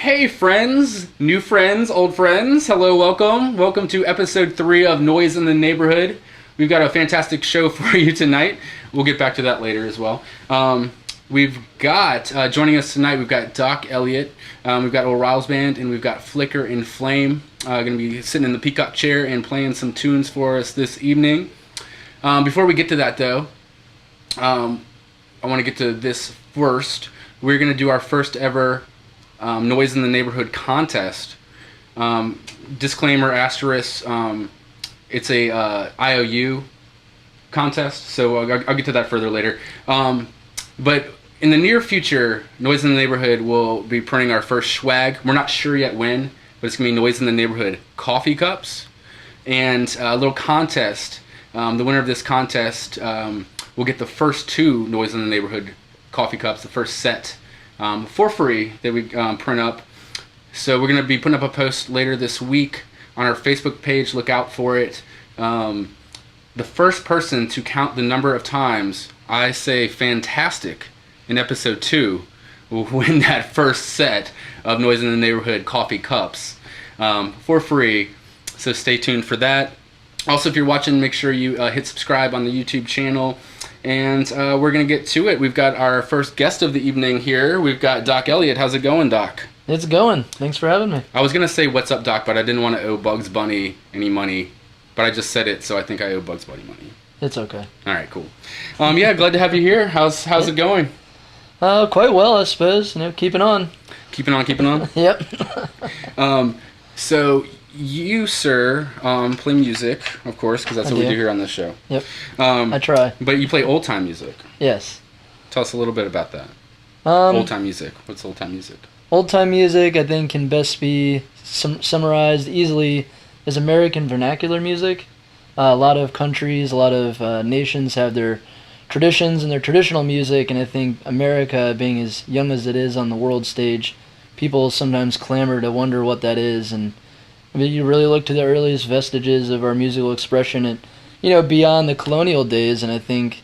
Hey friends, new friends, old friends, hello, welcome. Welcome to episode 3 of Noise in the Neighborhood. We've got a fantastic show for you tonight. We'll get back to that later as well. We've got, joining us tonight, we've got Doc Elliott, we've got old Riles Band, and we've got Flicker and Flame. Going to be sitting in the peacock chair and playing some tunes for us this evening. Before we get to that though, I want to get to this first. We're going to do our first ever Noise in the Neighborhood contest. Disclaimer, asterisk, it's a IOU contest, so I'll get to that further later. But in the near future, Noise in the Neighborhood will be printing our first swag. We're not sure yet when, but it's going to be Noise in the Neighborhood coffee cups and a little contest. The winner of this contest will get the first 2 Noise in the Neighborhood coffee cups, the first set, for free that we print up. So we're going to be putting up a post later this week on our Facebook page. Look out for it. The first person to count the number of times I say fantastic in episode 2 will win that first set of Noise in the Neighborhood coffee cups for free. So stay tuned for that. Also, if you're watching, make sure you hit subscribe on the YouTube channel. And we're going to get to it. We've got our first guest of the evening here. We've got Doc Elliott. How's it going, Doc? It's going. Thanks for having me. I was going to say, what's up, Doc, but I didn't want to owe Bugs Bunny any money. But I just said it, so I think I owe Bugs Bunny money. It's okay. All right, cool. Yeah, glad to have you here. How's it going? Quite well, I suppose. You know, keeping on. Keeping on? Yep. So you, sir, play music, of course, because that's what we do here on this show. Yep. I try. But you play old-time music. Yes. Tell us a little bit about that. Old-time music. What's old-time music? Old-time music, I think, can best be summarized easily as American vernacular music. A lot of countries, a lot of nations have their traditions and their traditional music, and I think America, being as young as it is on the world stage, people sometimes clamor to wonder what that is. And I mean, you really look to the earliest vestiges of our musical expression and, you know, beyond the colonial days, and I think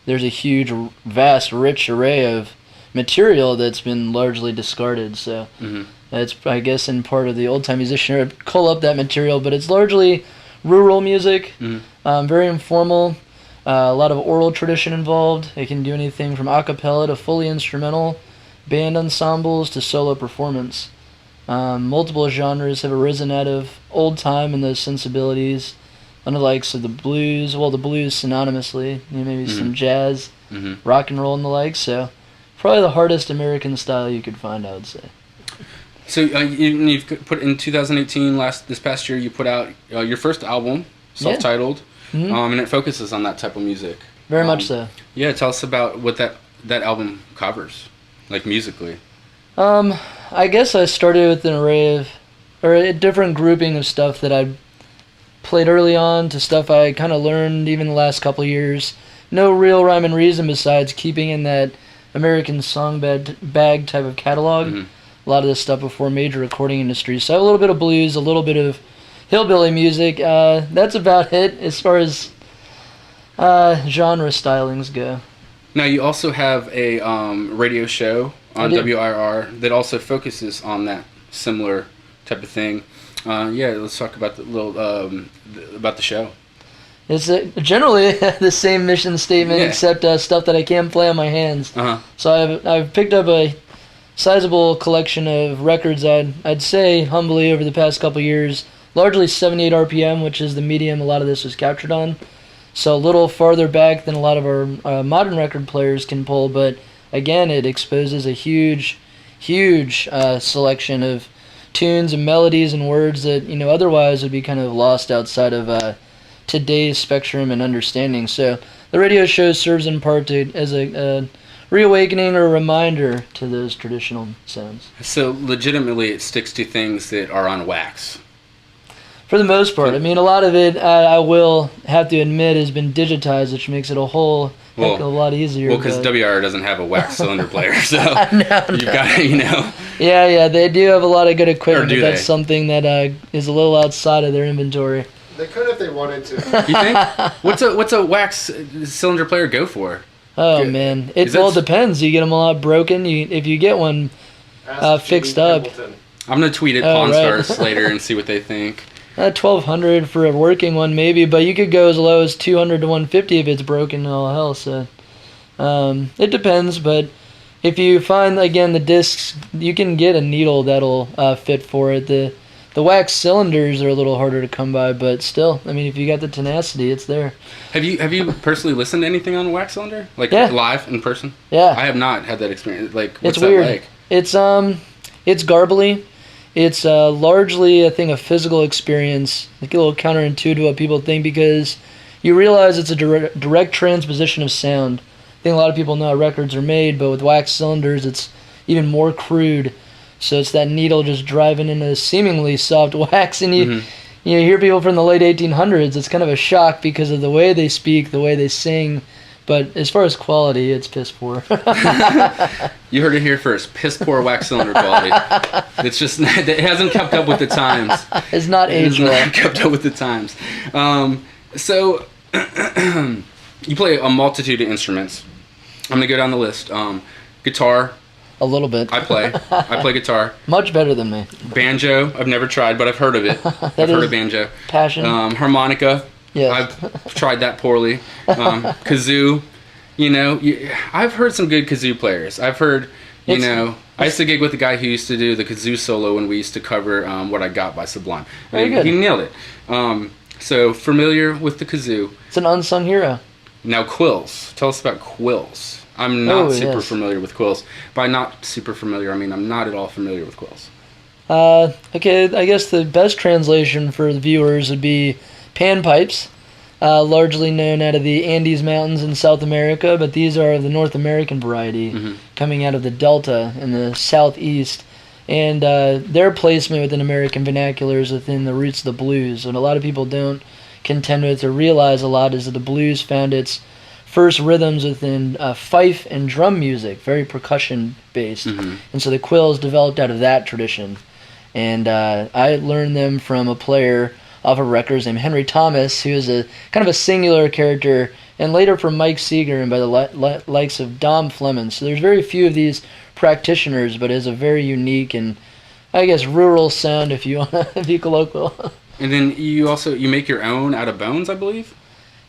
there's a huge, vast, rich array of material that's been largely discarded. So that's, I guess, in part of the old-time musician to cull up that material, but it's largely rural music, very informal, a lot of oral tradition involved. It can do anything from a cappella to fully instrumental, band ensembles to solo performance. Multiple genres have arisen out of old time and those sensibilities, and the likes of the blues, well, the blues synonymously, you know, maybe some jazz, rock and roll and the like, so probably the hardest American style you could find, I would say. So you've put in 2018, this past year, you put out your first album, self-titled, and it focuses on that type of music. Very much so. Yeah, tell us about what that album covers, like musically. I guess I started with an array of, or a different grouping of stuff that I played early on to stuff I kind of learned even the last couple of years. No real rhyme and reason besides keeping in that American song bag type of catalog. A lot of this stuff before major recording industries. So I have a little bit of blues, a little bit of hillbilly music. That's about it as far as genre stylings go. Now you also have a radio show on WIR that also focuses on that similar type of thing. Yeah, let's talk about about the show. It's generally the same mission statement, except stuff that I can play on my hands. So I've picked up a sizable collection of records. I'd say humbly over the past couple years, largely 78 RPM, which is the medium a lot of this was captured on. So a little farther back than a lot of our modern record players can pull, but again, it exposes a huge selection of tunes and melodies and words that, you know, otherwise would be kind of lost outside of today's spectrum and understanding. So the radio show serves in part as a reawakening or a reminder to those traditional sounds. So legitimately it sticks to things that are on wax. For the most part. I mean, a lot of it, I will have to admit, has been digitized, which makes it a whole heck of a lot easier. Well, because WR doesn't have a wax cylinder player, so you've got to, Yeah, they do have a lot of good equipment, but that's something that is a little outside of their inventory. They could if they wanted to. You think? What's a wax cylinder player go for? Oh, man. It depends. You get them a lot broken. If you get one fixed up. I'm gonna tweet at Pawn Stars later and see what they think. 1,200 for a working one maybe, but you could go as low as 200 to 150 if it's broken to all hell. So it depends, but if you find again the discs, you can get a needle that'll fit for it. The wax cylinders are a little harder to come by, but still, I mean, if you got the tenacity, it's there. Have you personally listened to anything on a wax cylinder, like live in person? Yeah, I have not had that experience. Like, what's it's weird. That like? It's garbly. It's largely, I think, a physical experience. Like a little counterintuitive to what people think because you realize it's a direct transposition of sound. I think a lot of people know how records are made, but with wax cylinders, it's even more crude. So it's that needle just driving into seemingly soft wax, and you hear people from the late 1800s. It's kind of a shock because of the way they speak, the way they sing. But as far as quality, it's piss poor. You heard it here first. Piss poor wax cylinder quality. It's just it hasn't kept up with the times. It's not aged well. Not kept up with the times. So you play a multitude of instruments. I'm gonna go down the list. Guitar. A little bit. I play guitar. Much better than me. Banjo. I've never tried, but I've heard of it. I've heard of banjo. Passion. Harmonica. Yes. I've tried that poorly. Kazoo. You know, I've heard some good kazoo players. I've heard, I used to gig with a guy who used to do the kazoo solo when we used to cover What I Got by Sublime. Very good. He nailed it. So familiar with the kazoo. It's an unsung hero. Now quills. Tell us about quills. I'm not super familiar with quills. By not super familiar, I mean I'm not at all familiar with quills. Okay, I guess the best translation for the viewers would be panpipes, largely known out of the Andes Mountains in South America, but these are the North American variety coming out of the Delta in the southeast. And their placement within American vernacular is within the roots of the blues. And a lot of people don't contend with or realize a lot is that the blues found its first rhythms within fife and drum music, very percussion based. And so the quills developed out of that tradition. And I learned them from a player off of records named Henry Thomas, who is a kind of a singular character, and later from Mike Seeger and by the likes of Dom Fleming. So there's very few of these practitioners, but it is a very unique and, I guess, rural sound, if you want to be colloquial. And then you make your own out of bones, I believe?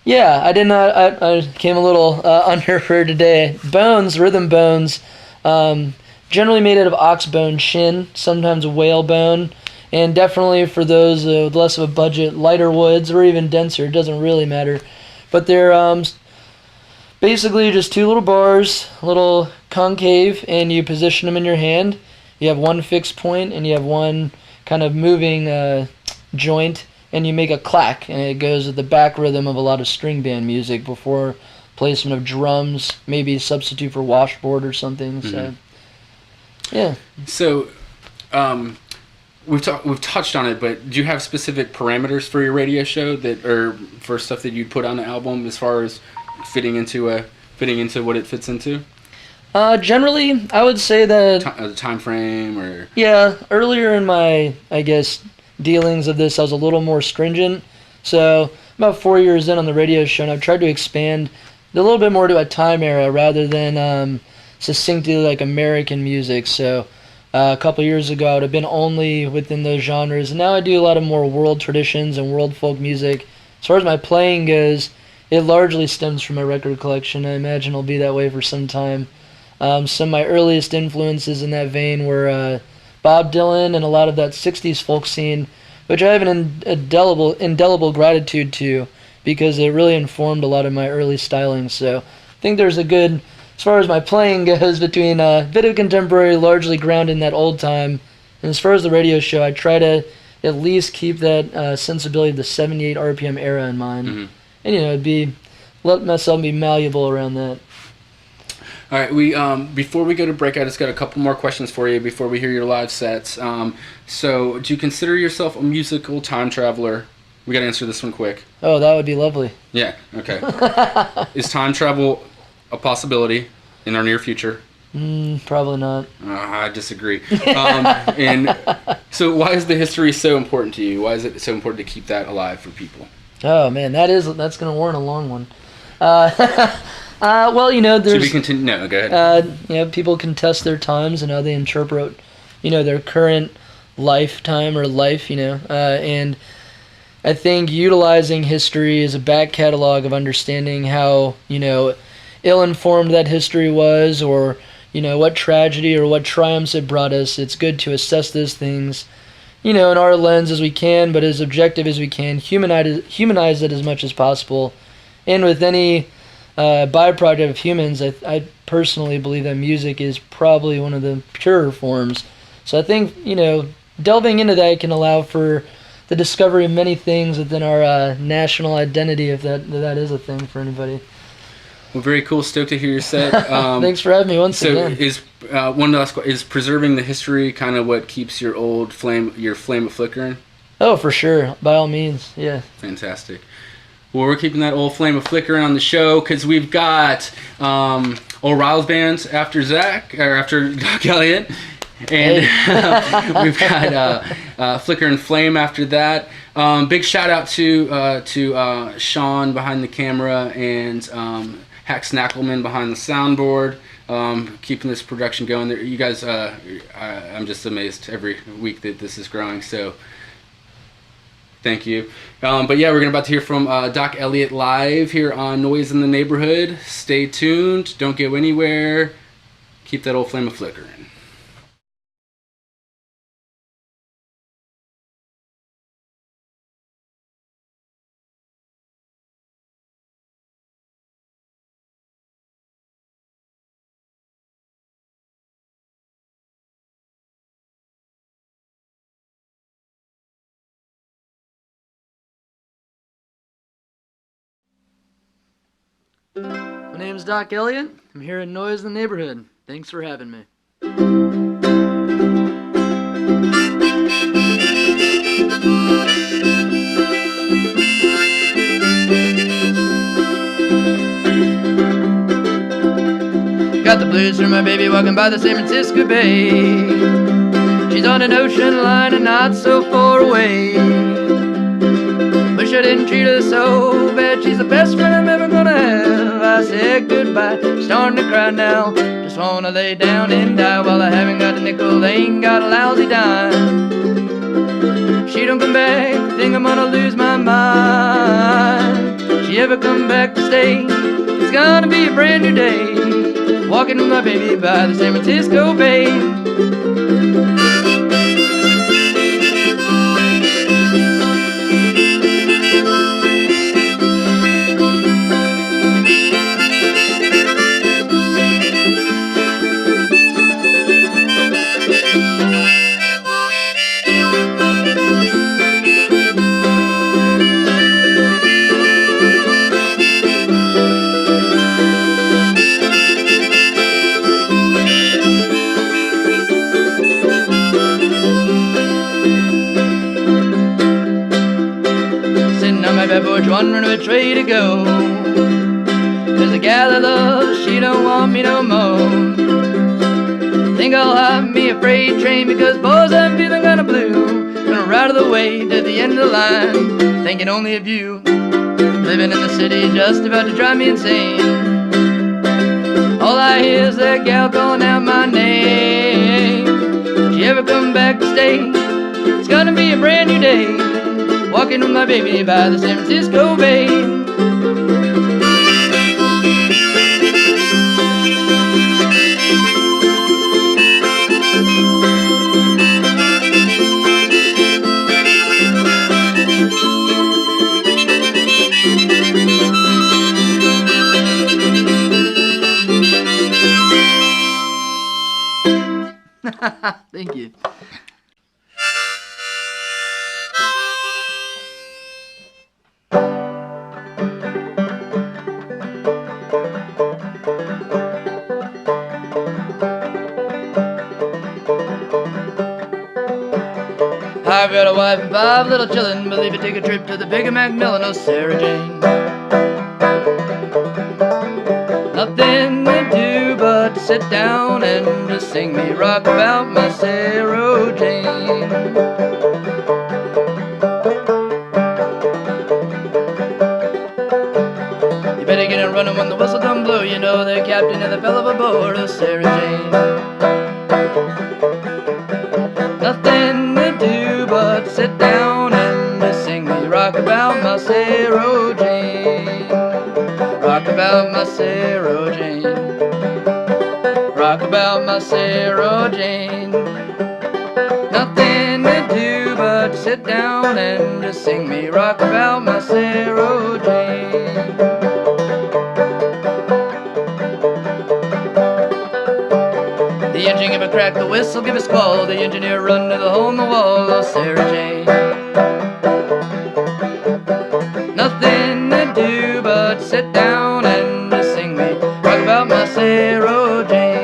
Yeah, I did not. I came a little under for today. Bones, rhythm bones, generally made out of ox bone shin, sometimes whale bone, and definitely for those with less of a budget, lighter woods or even denser. It doesn't really matter. But they're basically just two little bars, a little concave, and you position them in your hand. You have one fixed point, and you have one kind of moving joint, and you make a clack, and it goes with the back rhythm of a lot of string band music before placement of drums, maybe a substitute for washboard or something. So, yeah. So, we've touched on it, but do you have specific parameters for your radio show that, or for stuff that you'd put on the album as far as fitting into what it fits into? Generally, I would say that the time frame, or earlier in my, I guess, dealings of this, I was a little more stringent. So about 4 years in on the radio show, and I've tried to expand a little bit more to a time era rather than succinctly like American music. So a couple years ago, I would have been only within those genres, and now I do a lot of more world traditions and world folk music. As far as my playing goes, it largely stems from my record collection. I imagine it'll be that way for some time. Some of my earliest influences in that vein were Bob Dylan and a lot of that 60s folk scene, which I have an indelible gratitude to because it really informed a lot of my early styling. So I think there's a good, as far as my playing goes, between a bit of contemporary, largely grounded in that old time, and as far as the radio show, I try to at least keep that sensibility of the 78 RPM era in mind. And, let myself be malleable around that. All right, we before we go to break, I just got a couple more questions for you before we hear your live sets. So, do you consider yourself a musical time traveler? We got to answer this one quick. Oh, that would be lovely. Yeah, okay. Is time travel a possibility in our near future? Probably not. I disagree. And so why is the history so important to you? Why is it so important to keep that alive for people? Oh, man, that's going to warrant a long one. Well, there's... Should we continue? No, go ahead. People contest their times and how they interpret, their current lifetime or life, and I think utilizing history as a back catalog of understanding how, ill-informed that history was, or, what tragedy or what triumphs it brought us. It's good to assess those things, in our lens as we can, but as objective as we can, humanize it as much as possible. And with any byproduct of humans, I personally believe that music is probably one of the purer forms. So I think, delving into that can allow for the discovery of many things within our national identity, if that is a thing for anybody. Well, very cool. Stoked to hear your set. Thanks for having me once again. So, one last question: is preserving the history kind of what keeps your flame of flickering? Oh, for sure. By all means, yeah. Fantastic. Well, we're keeping that old flame of flickering on the show because we've got old Riles Band after Doc Elliott, and we've got Flicker and Flame after that. Big shout out to Sean behind the camera and Hack Snackelman behind the soundboard, keeping this production going. You guys, I'm just amazed every week that this is growing. So thank you. But yeah, we're about to hear from Doc Elliott live here on Noise in the Neighborhood. Stay tuned. Don't go anywhere. Keep that old flame of flickering. My name's Doc Elliott. I'm here in Noise in the Neighborhood. Thanks for having me. Got the blues for my baby walking by the San Francisco Bay. She's on an ocean line and not so far away. Wish I didn't treat her so bad. She's the best friend I'm ever gonna have. I said goodbye, starting to cry now. Just wanna lay down and die while I haven't got a nickel, ain't got a lousy dime. She don't come back, think I'm gonna lose my mind. She ever come back to stay, it's gonna be a brand new day. Walking with my baby by the San Francisco Bay. One runaway tray to go. There's a gal I love, she don't want me no more. Think I'll have me a freight train because boys I'm feeling kinda blue. Gonna ride the way to the end of the line, thinking only of you. Living in the city just about to drive me insane. All I hear is that gal calling out my name. If she ever come back to stay, it's gonna be a brand new day. Walking with my baby by the San Francisco Bay. Thank you. I've got a wife and 5 little children. Believe it, take a trip to the Big Macmillan. Oh, Sarah Jane. Nothing to do but to sit down and just sing me rock about my Sarah Jane. You better get it running when the whistle don't blow. You know the captain and the fellow aboard. Oh, Sarah Jane. Nothing rock about my Sarah Jane. Nothing to do but sit down and just sing me rock about my Sarah Jane. The engine give a crack, the whistle give a squall, the engineer run to the hole in the wall, oh Sarah Jane. Nothing to do but sit down and just sing me rock about my Sarah Jane.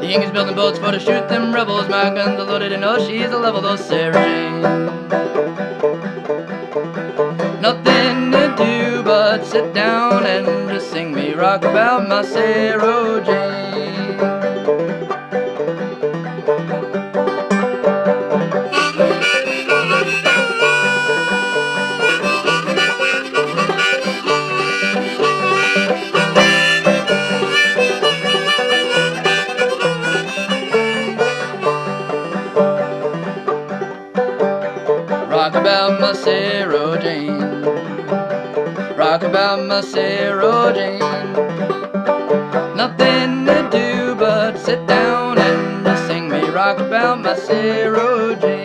The Yankees building boats for to shoot them rebels. My guns are loaded and oh, she's a level, though Sarah Jane. Nothing to do but sit down and just sing me rock about my Sarah Jane. Rock about my Sarah Jane. Rock about my Sarah Jane. Nothing to do but sit down and just sing me rock about my Sarah Jane.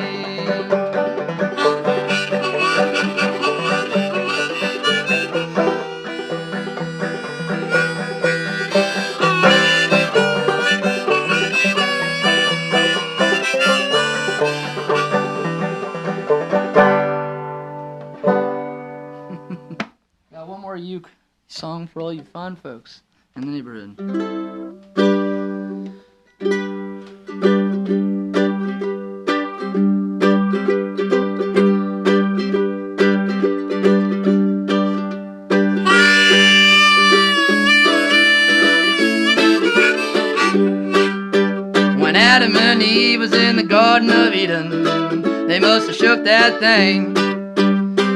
Got one more uke song for all you fine folks in the neighborhood. When Adam and Eve was in the Garden of Eden, they must have shook that thing.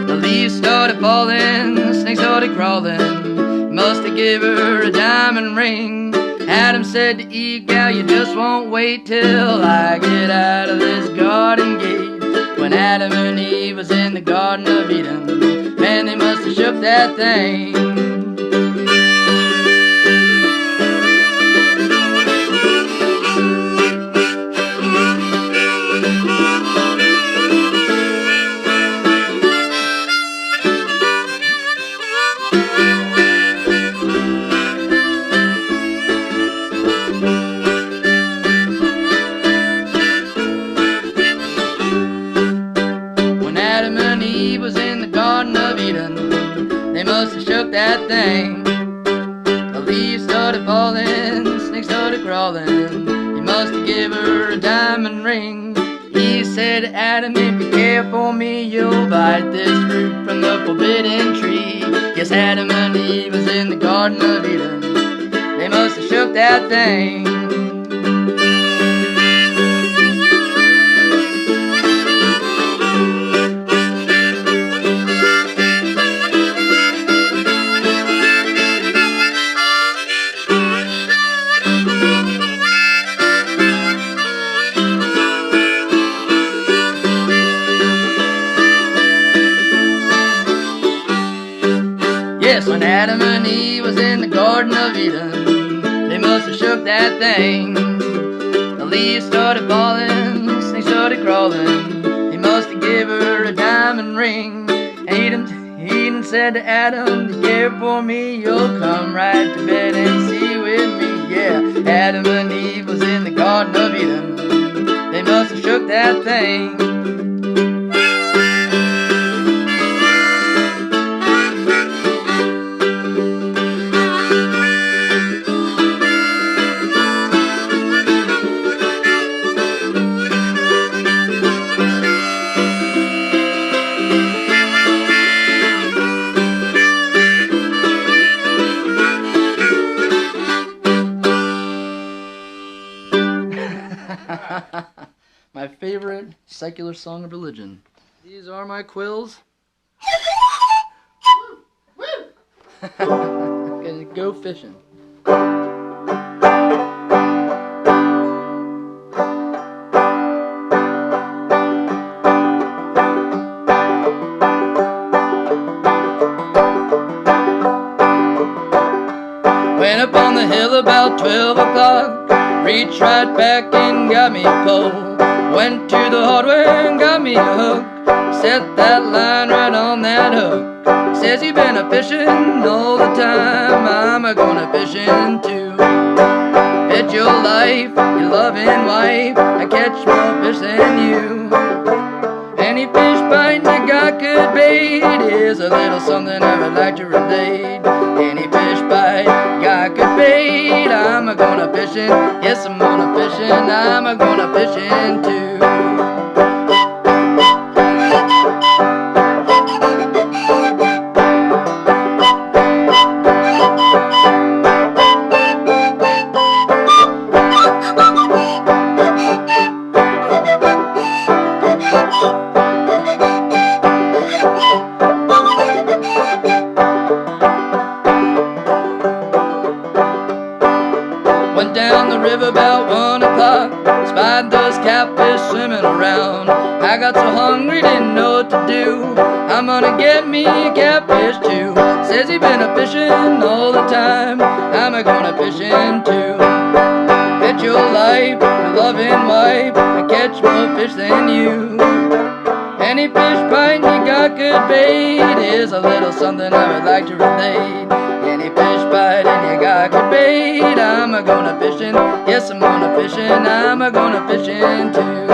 The leaves started falling, the snakes started crawling. Must have give her a diamond ring. Adam said to Eve, gal, you just won't wait till I get out of this garden gate. When Adam and Eve was in the Garden of Eden, man, they must have shook that thing. They must have shook that thing. The leaves started falling, the snakes started crawling. He must have give her a diamond ring. He said, Adam, if you care for me, you'll bite this fruit from the forbidden tree. Yes, Adam and Eve was in the Garden of Eden. They must have shook that thing. Yes, when Adam and Eve was in the Garden of Eden, they must have shook that thing. The leaves started falling, the snakes started crawling. He must have give her a diamond ring. Eden said to Adam, you care for me, you'll come right to bed and see with me. Yeah, Adam and Eve was in the Garden of Eden. They must have shook that thing. My favorite secular song of religion. These are my quills. Gonna go fishing. Went up on the hill about 12 o'clock. Reached right back and got me a pole. Went to the hardware and got me a hook. Set that line right on that hook. Says he been a fishing all the time. I'm a gonna fishing too. Bet your life, your loving wife, I catch more fish than you. Any fish bite you got good bait is a little something I would like to relate. Any fish bite got good bait, I'm a gonna fishing. Yes, I'm gonna fishing. I'm a gonna fishing too. Went down the river about 1 o'clock. Spied those catfish swimming around. I got so hungry, didn't know what to do. I'm gonna get me a catfish too. Says he been a fishing all the time. I'm a gonna fishing too. Bet your life, your loving wife, I catch more fish than you. Any fish bite you got good bait is a little something I would like to relate. Any fish bite and you got good bait, I'm a gonna fishing. Yes, I'm gonna fishing. I'm a gonna fishing too.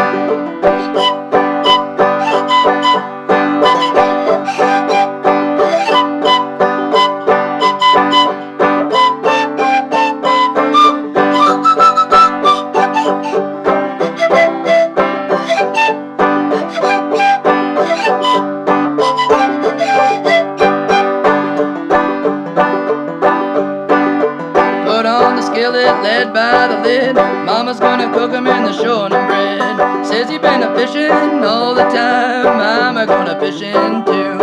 Put on the skillet, led by the lid. Mama's gonna cook 'em in the shortening bread. Says he been a fishing all the time. I'm a gonna fishing too.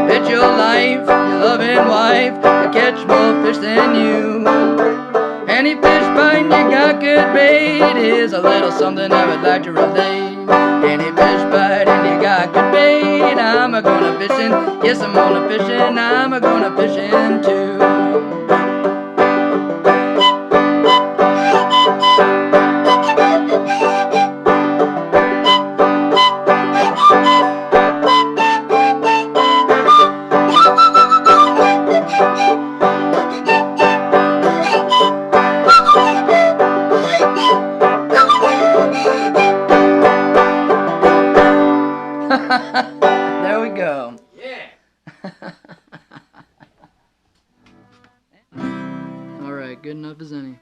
Bet your life, your loving wife, I catch more fish than you. Any fish bite you got good bait is a little something I would like to relate. Any fish bite and you got good bait, I'm a gonna fishing. Yes, I'm gonna fishing. I'm a gonna fishing too. There we go. Yeah. Alright, good enough as any.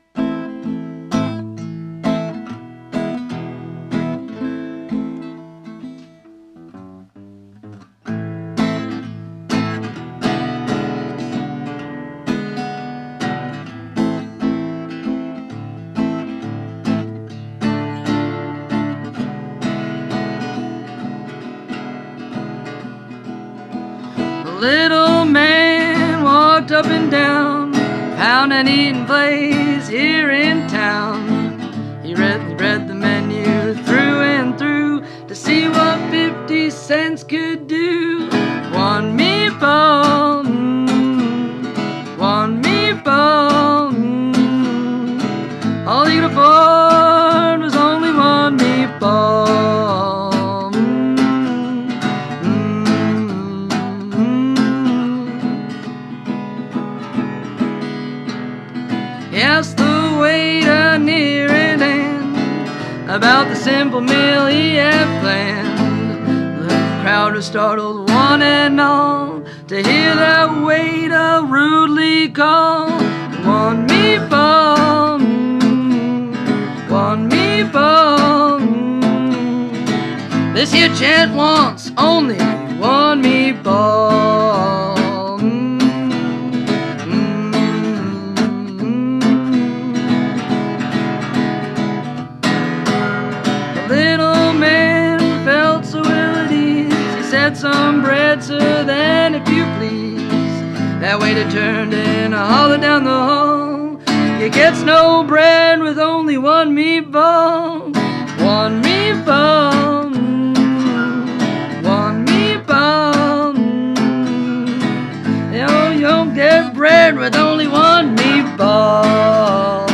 The little man walked up and down, pound and eating place here in town. He read the menu through and through to see what 50 cents could do. One meatball, one meatball, all he could afford was only one meatball. He asked the waiter near at hand about the simple meal he had planned. The crowd was startled, one and all, to hear that waiter rudely call, one meatball, one meatball. This here chant wants only one meatball. That waiter turned and hollered down the hall, "You gets no bread with only one meatball. One meatball, one meatball. You don't get bread with only one meatball."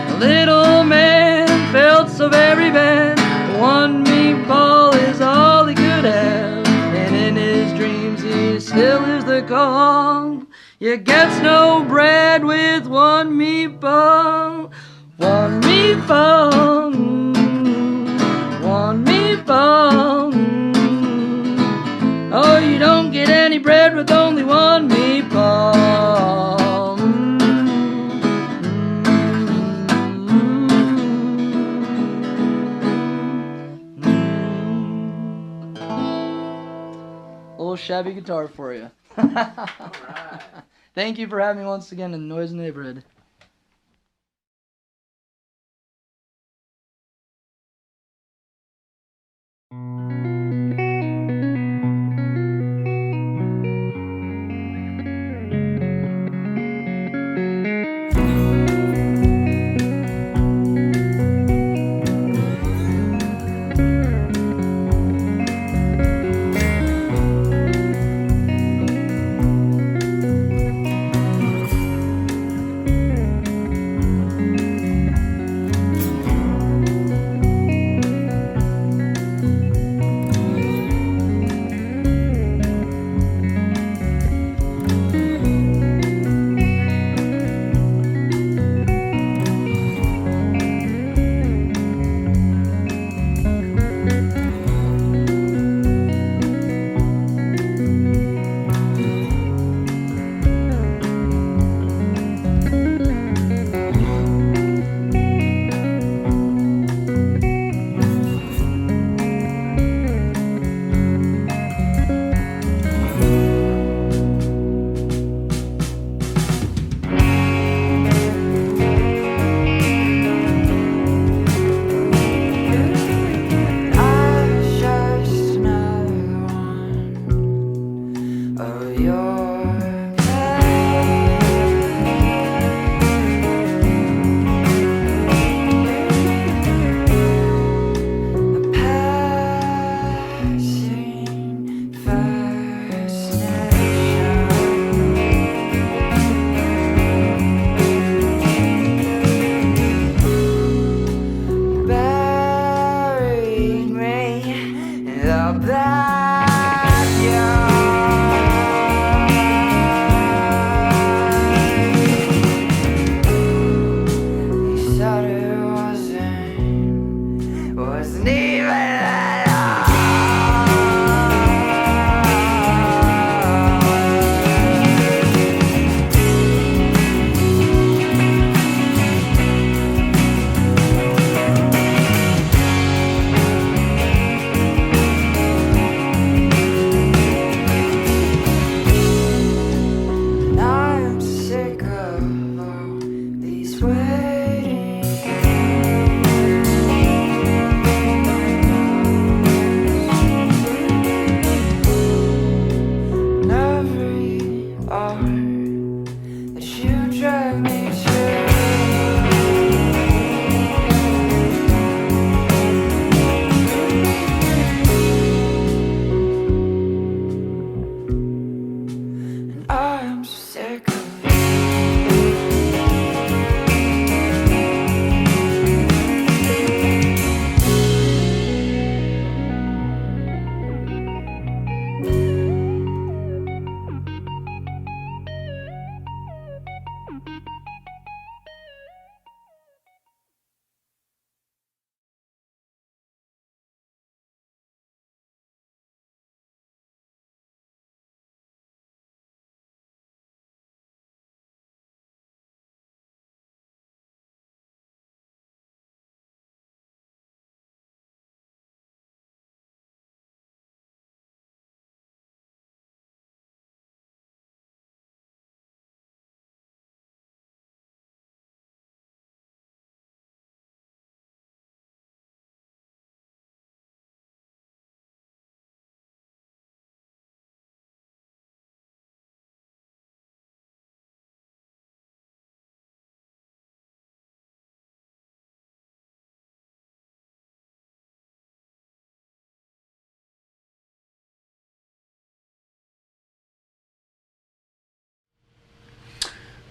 The little man felt so very bad. One meatball is all he could have, and in his dreams he still hears the call, "You gets no bread with one meatball. One meatball, one meatball. Oh, you don't get any bread with only one meatball." Little shabby guitar for you. All right. Thank you for having me once again in Noise in the Neighborhood.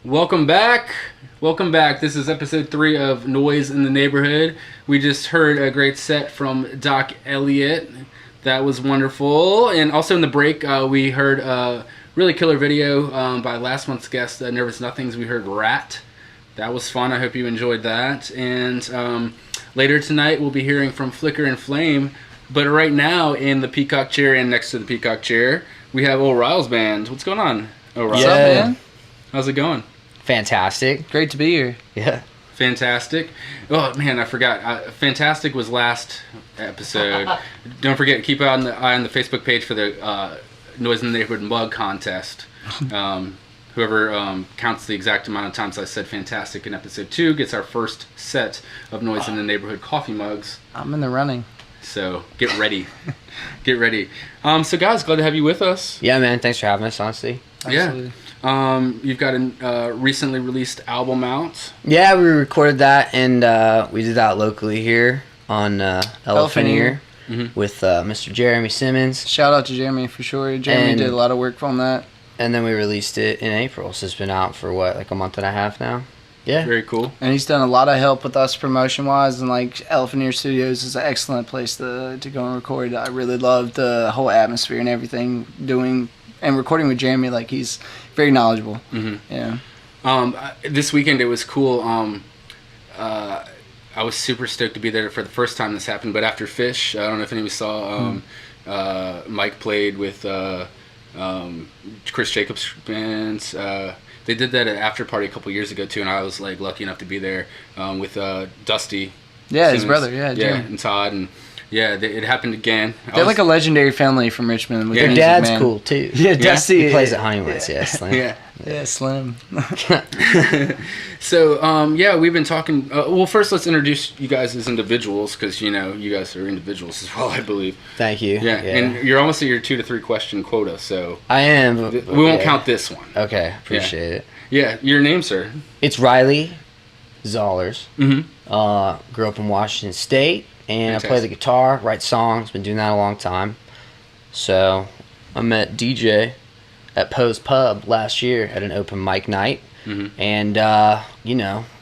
Welcome back. Welcome back. This is episode 3 of Noise in the Neighborhood. We just heard a great set from Doc Elliott. That was wonderful. And also in the break, we heard a really killer video by last month's guest, Nervous Nothings. We heard Rat. That was fun. I hope you enjoyed that. And later tonight, we'll be hearing from Flicker and Flame. But right now, in the Peacock Chair and next to the Peacock Chair, we have old Riles Band. What's going on? Oh, Riles. What's up, man? How's it going? Fantastic. Great to be here. Yeah. Fantastic. Oh, man, I forgot. Fantastic was last episode. Don't forget, keep an eye on the Facebook page for the Noise in the Neighborhood mug contest. Whoever counts the exact amount of times I said fantastic in episode 2 gets our first set of Noise in the Neighborhood coffee mugs. I'm in the running. So get ready. Get ready. So, guys, glad to have you with us. Yeah, man. Thanks for having us, honestly. Absolutely. Yeah. You've got a recently released album out. Yeah, we recorded that, and we did that locally here on Elephant Ear with Mr. Jeremy Simmons. Shout out to Jeremy for sure. Jeremy did a lot of work on that. And then we released it in April, so it's been out for, like a month and a half now? Yeah. Very cool. And he's done a lot of help with us promotion-wise, and like Elephant Ear Studios is an excellent place to go and record. I really loved the whole atmosphere and everything, doing and recording with Jeremy. Like, he's very knowledgeable. Yeah. This weekend it was cool. I was super stoked to be there for the first time this happened, but after Fish, I don't know if anyone saw, Mike played with Chris Jacobs' bands. They did that at After Party a couple years ago too, and I was like lucky enough to be there with Dusty. Yeah, Simmons. his brother. Yeah, Jeremy. and Todd, and yeah, it happened again. They're like a legendary family from Richmond. With Yeah. Their music, dad's man. cool, too. Yeah, Dusty. He plays at Honeywood's, yeah. Slim. Yeah. Yeah, Slim. So, yeah, we've been talking. Well, first, let's introduce you guys as individuals, because, you guys are individuals as well, I believe. Thank you. Yeah, and you're almost at your 2 to 3 question quota, so. I am. We won't count this one. Okay, appreciate it. Yeah, your name, sir. It's Riley Zollers. Mm-hmm. Grew up in Washington State, and Fantastic. I play the guitar, write songs. Been doing that a long time. So I met DJ at Poe's Pub last year at an open mic night, and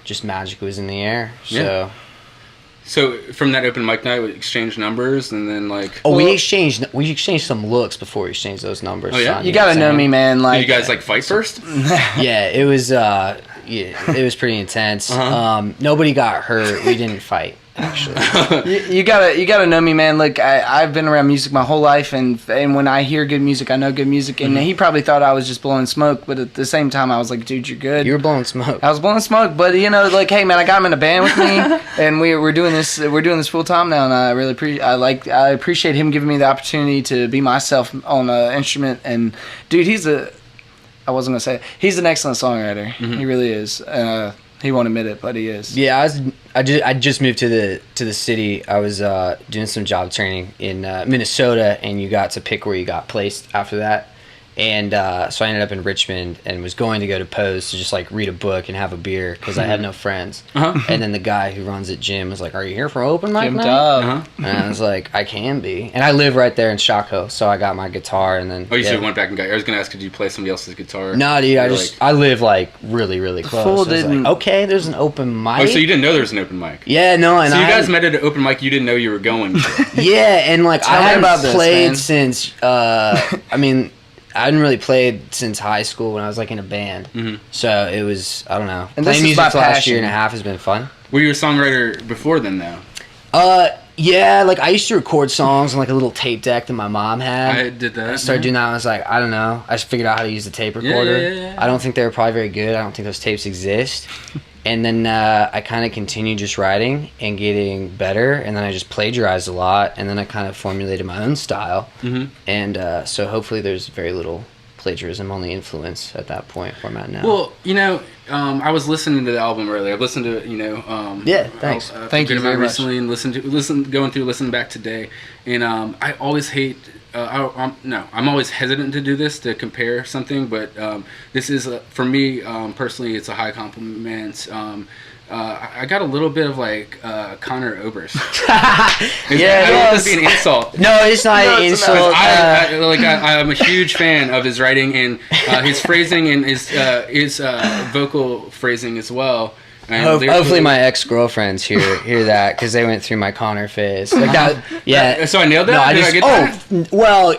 just magic was in the air. So. Yeah. So from that open mic night, we exchanged numbers, and then like. Oh, we exchanged some looks before we exchanged those numbers. Oh, yeah? son, You gotta know me, man. Like, Did you guys like fight first? Yeah, it was. It was pretty intense. Nobody got hurt. We didn't fight, actually. you gotta know me, man. Like, I've been around music my whole life, and when I hear good music, I know good music. And he probably thought I was just blowing smoke, but at the same time, I was like, dude, you're good. You were blowing smoke. I was blowing smoke, but like, hey, man, I got him in a band with me, and we're doing this full time now, and I really I appreciate him giving me the opportunity to be myself on an instrument. And dude, he's an excellent songwriter. He really is. He won't admit it, but he is. Yeah, I just moved to the city. I was doing some job training in Minnesota, and you got to pick where you got placed after that. And so I ended up in Richmond and was going to go to Poe's to just like read a book and have a beer because I had no friends. And then the guy who runs it, Jim, was like, "Are you here for open mic night?" And I was like, "I can be." And I live right there in Shockoe, so I got my guitar and then. Oh, you went back and got. I was gonna ask, did you play somebody else's guitar? No, dude. I live like really, really close. Fool So I was like, okay, there's an open mic. Oh, so you didn't know there was an open mic? Yeah, no. And So you guys met at an open mic you didn't know you were going to. Yeah, and like Tell I me hadn't about this, played man. since. I hadn't really played since high school when I was like in a band. So it was, I don't know. And Playing this is music my for the last passion. year and a half has been fun. Were you a songwriter before then, though? Yeah, like I used to record songs on like a little tape deck that my mom had. I did that. I started doing that. I was like, I don't know. I just figured out how to use the tape recorder. Yeah. I don't think they were probably very good. I don't think those tapes exist. And then I kind of continued just writing and getting better. And then I just plagiarized a lot. And then I kind of formulated my own style. And so hopefully there's very little plagiarism on the influence at that point where I'm at now. Well, I was listening to the album earlier. I've listened to it, Yeah, thanks. Thank you very much. recently, and listening back today, and I always hate. I'm always hesitant to do this, to compare something, but this is for me personally, it's a high compliment. I got a little bit of like Connor Oberst. Yeah, I don't want this to be an insult. No, it's not an insult. I'm a huge fan of his writing and his phrasing and his vocal phrasing as well. Hopefully my ex-girlfriends hear that because they went through my Connor phase. Like that, yeah. So I nailed that? No, I Did just, I get that? well,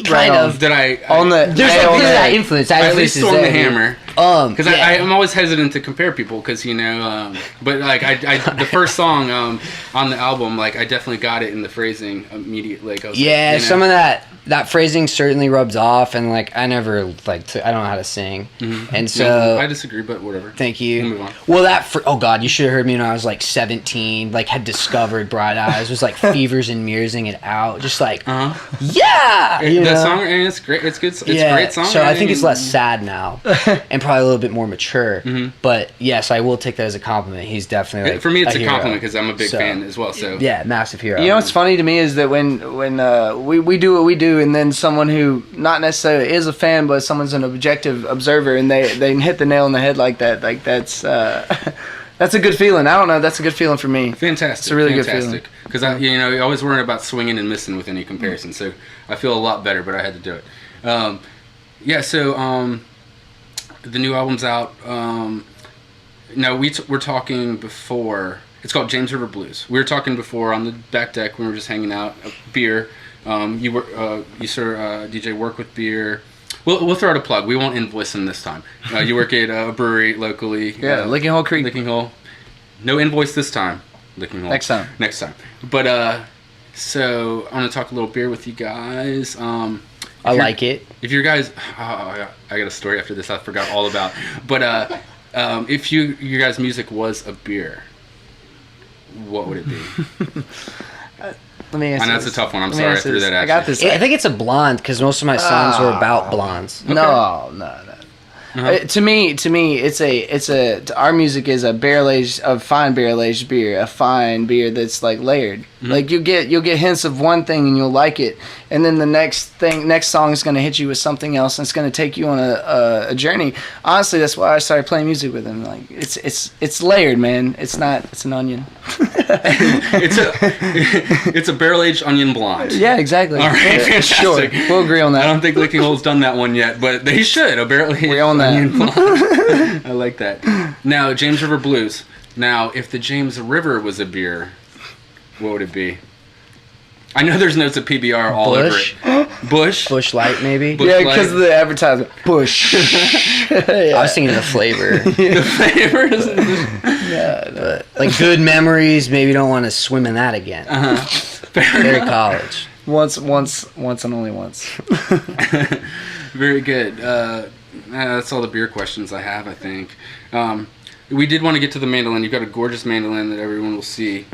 kind of. Did I? On the There's a bit of that influence. I at least swung the hammer. Because yeah. I'm always hesitant to compare people because but like the first song on the album, like I definitely got it in the phrasing immediately. Like, yeah, some of that phrasing certainly rubs off, and like I never I don't know how to sing, and so I disagree, but whatever. Thank you. We'll move on. Well, oh god, you should have heard me when I was like 17, like had discovered Bright Eyes, was like Fevers and Mirrorsing It Out, just like yeah, that song, and it's great. It's good. It's a great song. So I think it's less sad now, and probably a little bit more mature. But yes, I will take that as a compliment. He's definitely like, for me, it's a hero. compliment because I'm a big fan as well. So yeah, massive hero. You know what's funny to me is that when we do what we do, and then someone who not necessarily is a fan, but someone's an objective observer, and they hit the nail on the head like that, like that's a good feeling. I don't know, that's a good feeling for me. Fantastic. It's a really good feeling. Because you always worry about swinging and missing with any comparison. So I feel a lot better, but I had to do it. So the new album's out. Now we're talking before. It's called James River Blues. We were talking before on the back deck when we were just hanging out. Beer. You sir DJ work with beer. We'll throw out a plug. We won't invoice them this time. You work at a brewery locally. Yeah, Licking Hole Creek. Licking Hole. No invoice this time. Licking Hole. Next time. But so I'm gonna talk a little beer with you guys. I like it. If you guys, I got a story after this I forgot all about. But if your guys' music was a beer, what would it be? Let me answer. I know it's a tough one. I'm sorry I threw that at you. I got this. I think it's a blonde because most of my songs were about blondes. Okay. No. To me, our music is a fine barrel aged beer, a fine beer that's like layered. Like you'll get hints of one thing and you'll like it, and then the next song is going to hit you with something else, and it's going to take you on a journey. Honestly, that's why I started playing music with him. Like it's layered, man. It's an onion. it's a barrel aged onion blonde. Yeah, exactly. All right, fantastic. Sure, we'll agree on that. I don't think Licking Hole's done that one yet, but they should. A barrel aged onion blonde. I like that. Now, James River Blues. Now, if the James River was a beer, what would it be? I know there's notes of PBR all over it. Bush Light, maybe? Yeah, because of the advertisement. Bush. I was thinking of the flavor. The flavor is... But, like, good memories, maybe don't want to swim in that again. Very college. Once and only once. Very good. That's all the beer questions I have, I think. We did want to get to the mandolin. You've got a gorgeous mandolin that everyone will see.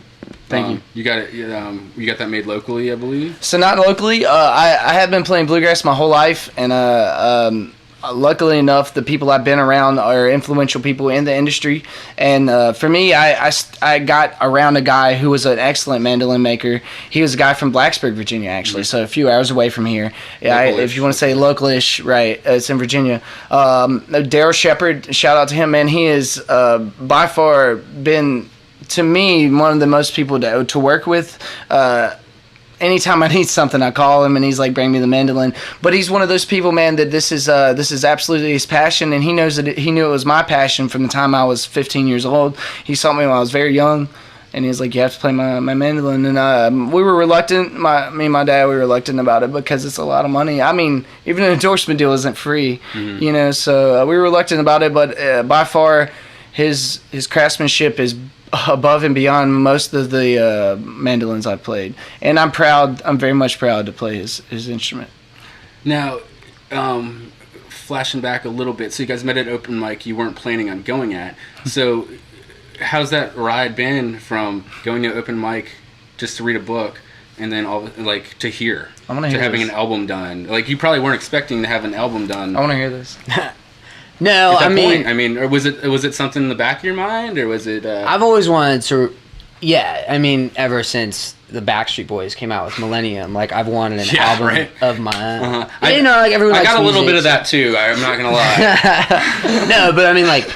Thank you. You got it. You got that made locally, I believe. So not locally. I have been playing bluegrass my whole life, and luckily enough, the people I've been around are influential people in the industry. And for me, I got around a guy who was an excellent mandolin maker. He was a guy from Blacksburg, Virginia, actually, so a few hours away from here. Yeah, if you want to say localish, right? It's in Virginia. Daryl Shepard, shout out to him, man. He has by far been, to me, one of the most people to work with. Anytime I need something, I call him, and he's like, "Bring me the mandolin." But he's one of those people, man, that this is absolutely his passion, and he knows that he knew it was my passion from the time I was 15 years old. He saw me when I was very young, and he was like, "You have to play my mandolin." And we were reluctant. Me and my dad, we were reluctant about it because it's a lot of money. I mean, even an endorsement deal isn't free, you know. So we were reluctant about it, but by far, his craftsmanship is above and beyond most of the mandolins I've played, and I'm proud. I'm very much proud to play his instrument. Now, flashing back a little bit, so you guys met at open mic you weren't planning on going at. So, how's that ride been from going to open mic just to read a book, and then to here, to having an album done? Like, you probably weren't expecting to have an album done. I want to hear this. No, I mean, or was it something in the back of your mind, or was it? I've always wanted to. Yeah, I mean, ever since the Backstreet Boys came out with Millennium, like I've wanted an album of my own. Like everyone. I got a little bit of that too. I'm not gonna lie. No, but I mean, like,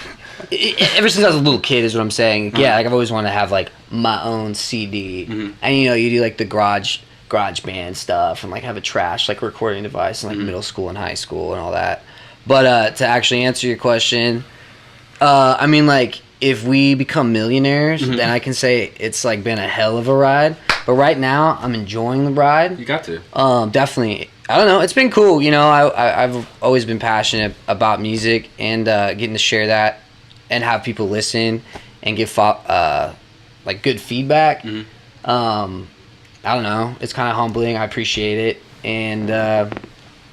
ever since I was a little kid is what I'm saying. Yeah, like I've always wanted to have like my own CD, and you do like the garage band stuff, and like have a trash like recording device in like middle school and high school and all that. But to actually answer your question, I mean, like if we become millionaires, then I can say it's like been a hell of a ride. But right now, I'm enjoying the ride. You got to. Definitely. I don't know. It's been cool. You know, I've always been passionate about music and getting to share that and have people listen and give like good feedback. I don't know. It's kind of humbling. I appreciate it. And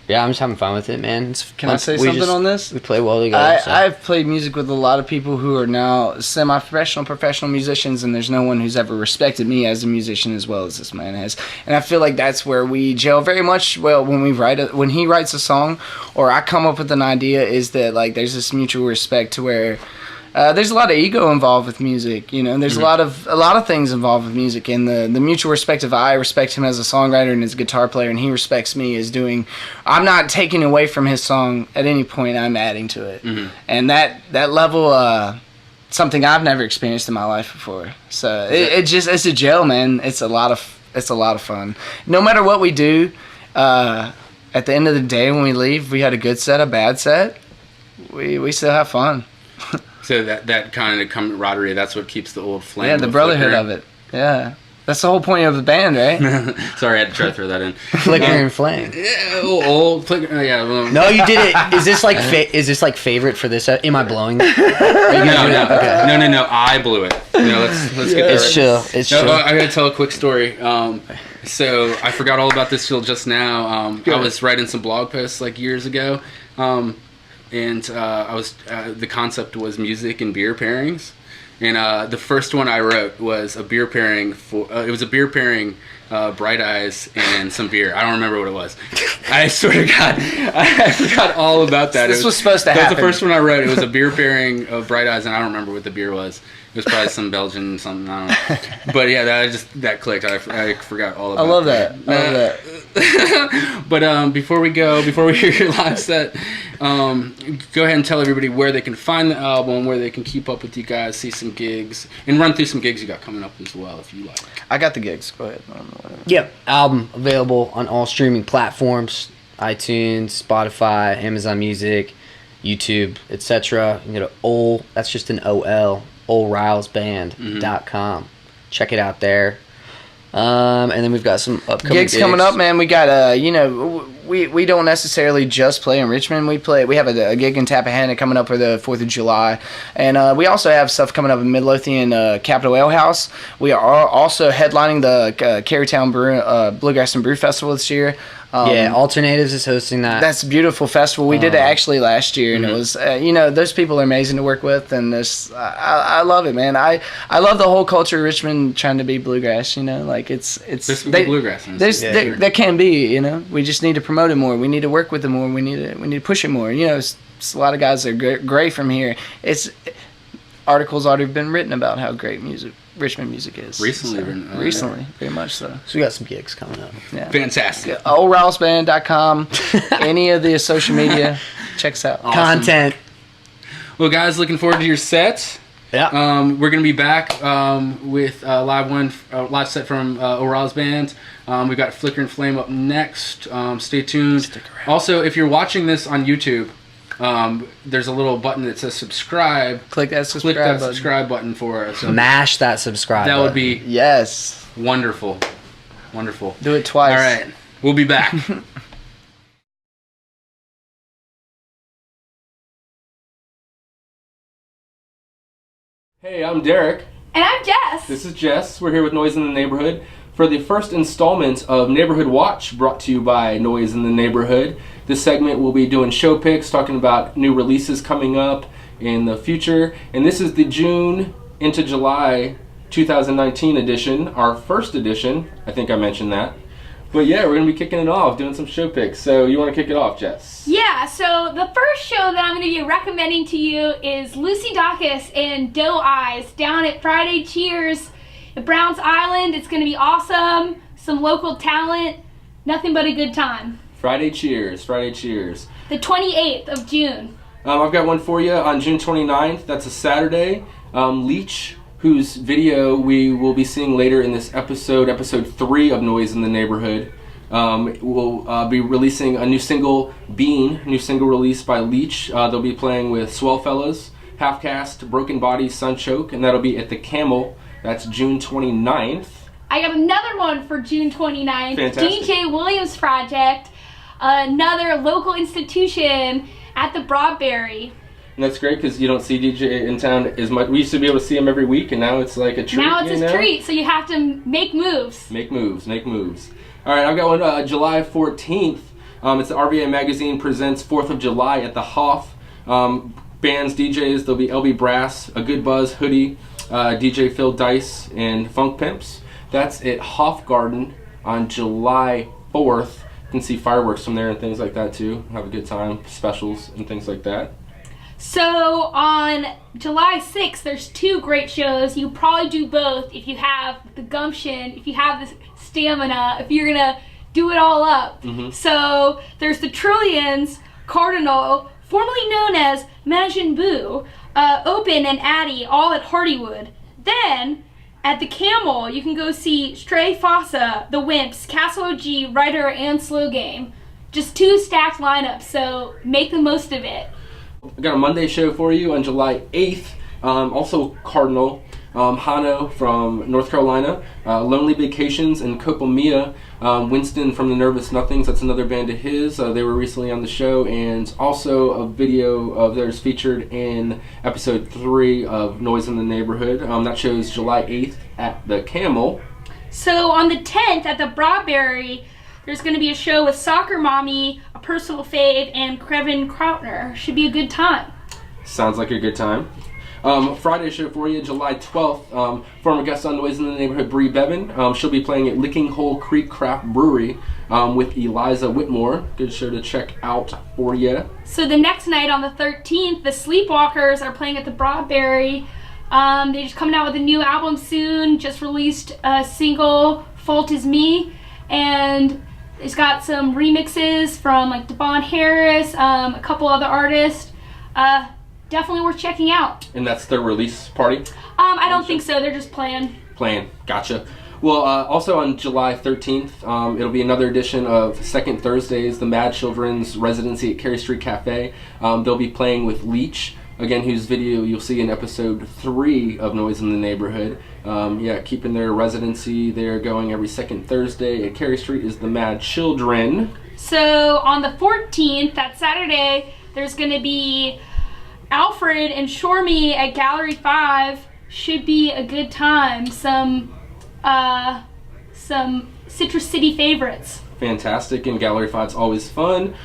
yeah, I'm just having fun with it, man. Can I say something on this? We play well together. I've played music with a lot of people who are now semi-professional, professional musicians, and there's no one who's ever respected me as a musician as well as this man has. And I feel like that's where we gel very much. Well, when he writes a song, or I come up with an idea, is that like there's this mutual respect to where. There's a lot of ego involved with music, you know. There's a lot of things involved with music, and the mutual respect of I respect him as a songwriter and as a guitar player, and he respects me as doing. I'm not taking away from his song at any point. I'm adding to it, and that level, something I've never experienced in my life before. So it's a gel, man. It's a lot of fun. No matter what we do, at the end of the day when we leave, we had a good set, a bad set. We still have fun. So that kind of camaraderie, that's what keeps the old flame. Yeah, the brotherhood of it. Yeah. That's the whole point of the band, right? Sorry, I had to try to throw that in. Flicker and flame. Yeah, old flicker. Yeah. Well. No, you did it. Is this like favorite for this? Am I blowing? No. I blew it. Let's get there. It's chill. It's chill. I gotta tell a quick story. So I forgot all about this till just now. I was writing some blog posts like years ago. And I was the concept was music and beer pairings, and the first one I wrote was a beer pairing for it was a beer pairing, Bright Eyes and some beer. I don't remember what it was. I swear to God, I forgot all about that. This was supposed to happen. That was the first one I wrote. It was a beer pairing of Bright Eyes, and I don't remember what the beer was. It was probably some Belgian something. I don't know. But yeah, that clicked. I forgot all about. I love that. But before we hear your live set, go ahead and tell everybody where they can find the album, where they can keep up with you guys, see some gigs, and run through some gigs you got coming up as well, if you like. I got the gigs. Go ahead. Yep. Album available on all streaming platforms: iTunes, Spotify, Amazon Music, YouTube, etc. You can go to OL. That's just an OL. Rilesband.com. Check it out there. And then we've got some upcoming gigs coming up, man. We got we don't necessarily just play in Richmond. We have a gig in Tappahannock coming up for the 4th of July, and we also have stuff coming up in Midlothian, Capitol Ale House. We are also headlining the Carytown Bluegrass and Brew Festival this year. Alternatives is hosting that. That's a beautiful festival. We did it actually last year, and it was, those people are amazing to work with, and I love it, man. I love the whole culture of Richmond trying to be bluegrass. There's bluegrass. There can be, we just need to promote it more. We need to work with it more. We need to push it more. It's a lot of guys that are great from here. Articles already been written about how great Richmond music is. Recently, very much so. So we got some gigs coming up. Yeah. Fantastic. Yeah, Rilesband.com, any of the social media, check us out. Awesome. Content. Well, guys, looking forward to your set. Yeah. We're gonna be back with a live set from Riles Band. We've got Flicker and Flame up next. Stay tuned. Also, if you're watching this on YouTube, there's a little button that says subscribe. Click that subscribe button for us. So mash that subscribe that button. Would be wonderful. Do it twice. All right, we'll be back. Hey, I'm Derrick. And I'm Jess. This is Jess. We're here with Noise in the Neighborhood for the first installment of Neighborhood Watch, brought to you by Noise in the Neighborhood. This segment we'll be doing show picks, talking about new releases coming up in the future. And this is the June into July 2019 edition, our first edition. I think I mentioned that. But yeah, we're going to be kicking it off, doing some show picks. So you want to kick it off, Jess? Yeah, so the first show that I'm going to be recommending to you is Lucy Dacus and Doe Eyes down at Friday Cheers at Browns Island. It's going to be awesome. Some local talent. Nothing but a good time. Friday Cheers. The 28th of June. I've got one for you on June 29th. That's a Saturday. Leach, whose video we will be seeing later in this episode 3 of Noise in the Neighborhood, will be releasing a new single, Bean, new single released by Leach. They'll be playing with Swell Fellas, Half Cast, Broken Bodies, Sunchoke, and that'll be at the Camel. That's June 29th. I got another one for June 29th. Fantastic. DJ Williams Project, another local institution at the Broadberry. And that's great because you don't see DJ in town as much. We used to be able to see him every week, and now it's like a treat. Now it's a treat, so you have to make moves. Make moves. All right, I've got one July 14th. It's the RVA Magazine presents 4th of July at the Hoff. Bands, DJs, there'll be LB Brass, A Good Buzz, Hoodie, DJ Phil Dice, and Funk Pimps. That's at Hoff Garden on July 4th. You can see fireworks from there and things like that too. Have a good time, specials and things like that. So on July 6th, there's 2 great shows. You probably do both if you have the gumption, if you have the stamina, if you're gonna do it all up. Mm-hmm. So there's the Trillions, Cardinal, formerly known as Majin Buu, Open and Addy, all at Hardywood. Then at the Camel, you can go see Stray Fossa, The Wimps, Castle OG, Ryder, and Slow Game. Just 2 stacked lineups, so make the most of it. I got a Monday show for you on July 8th. Also Cardinal, Hano from North Carolina, Lonely Vacations, and Kopomia. Winston from the Nervous Nothings, that's another band of his. They were recently on the show, and also a video of theirs featured in episode 3 of Noise in the Neighborhood. That show's July 8th at the Camel. So on the 10th at the Broadberry, there's going to be a show with Soccer Mommy, a personal fave, and Kevin Krautner. Should be a good time. Sounds like a good time. Friday show for you, July 12th. Former guest on Noise in the Neighborhood, Bree Bevan. She'll be playing at Licking Hole Creek Craft Brewery with Eliza Whitmore. Good show to check out for you. So the next night on the 13th, the Sleepwalkers are playing at the Broadberry. They're just coming out with a new album soon. Just released a single, Fault Is Me. And it's got some remixes from like Devon Harris, a couple other artists. Definitely worth checking out. And that's their release party? I don't think so. They're just playing. Gotcha. Well, also on July 13th, it'll be another edition of Second Thursdays, the Mad Children's residency at Cary Street Cafe. They'll be playing with Leach, again, whose video you'll see in episode 3 of Noise in the Neighborhood. Keeping their residency there going every second Thursday at Cary Street is the Mad Children. So on the 14th, that Saturday, there's going to be Alfred and Shormy at Gallery 5. Should be a good time. Some Citrus City favorites. Fantastic, and Gallery 5's always fun.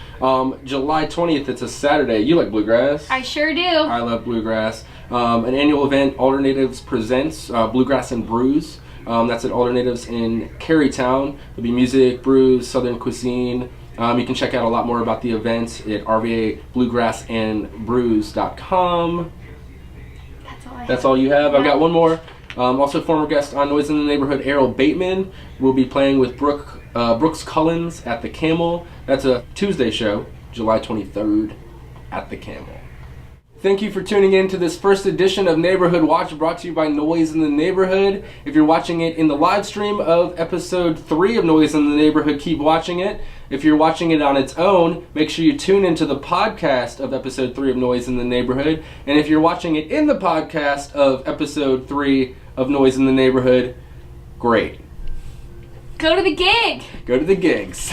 July 20th, it's a Saturday. You like bluegrass? I sure do. I love bluegrass. An annual event, Alternatives presents Bluegrass and Brews. That's at Alternatives in Carytown. There'll be music, brews, southern cuisine. You can check out a lot more about the event at rvabluegrassandbrews.com. That's all you have. I've got one more. Also former guest on Noise in the Neighborhood, Errol Bateman, will be playing with Brooks Cullens at the Camel. That's a Tuesday show, July 23rd at the Camel. Thank you for tuning in to this first edition of Neighborhood Watch, brought to you by Noise in the Neighborhood. If you're watching it in the live stream of episode 3 of Noise in the Neighborhood, keep watching it. If you're watching it on its own, make sure you tune into the podcast of episode 3 of Noise in the Neighborhood. And if you're watching it in the podcast of episode 3 of Noise in the Neighborhood, great. Go to the gig. Go to the gigs.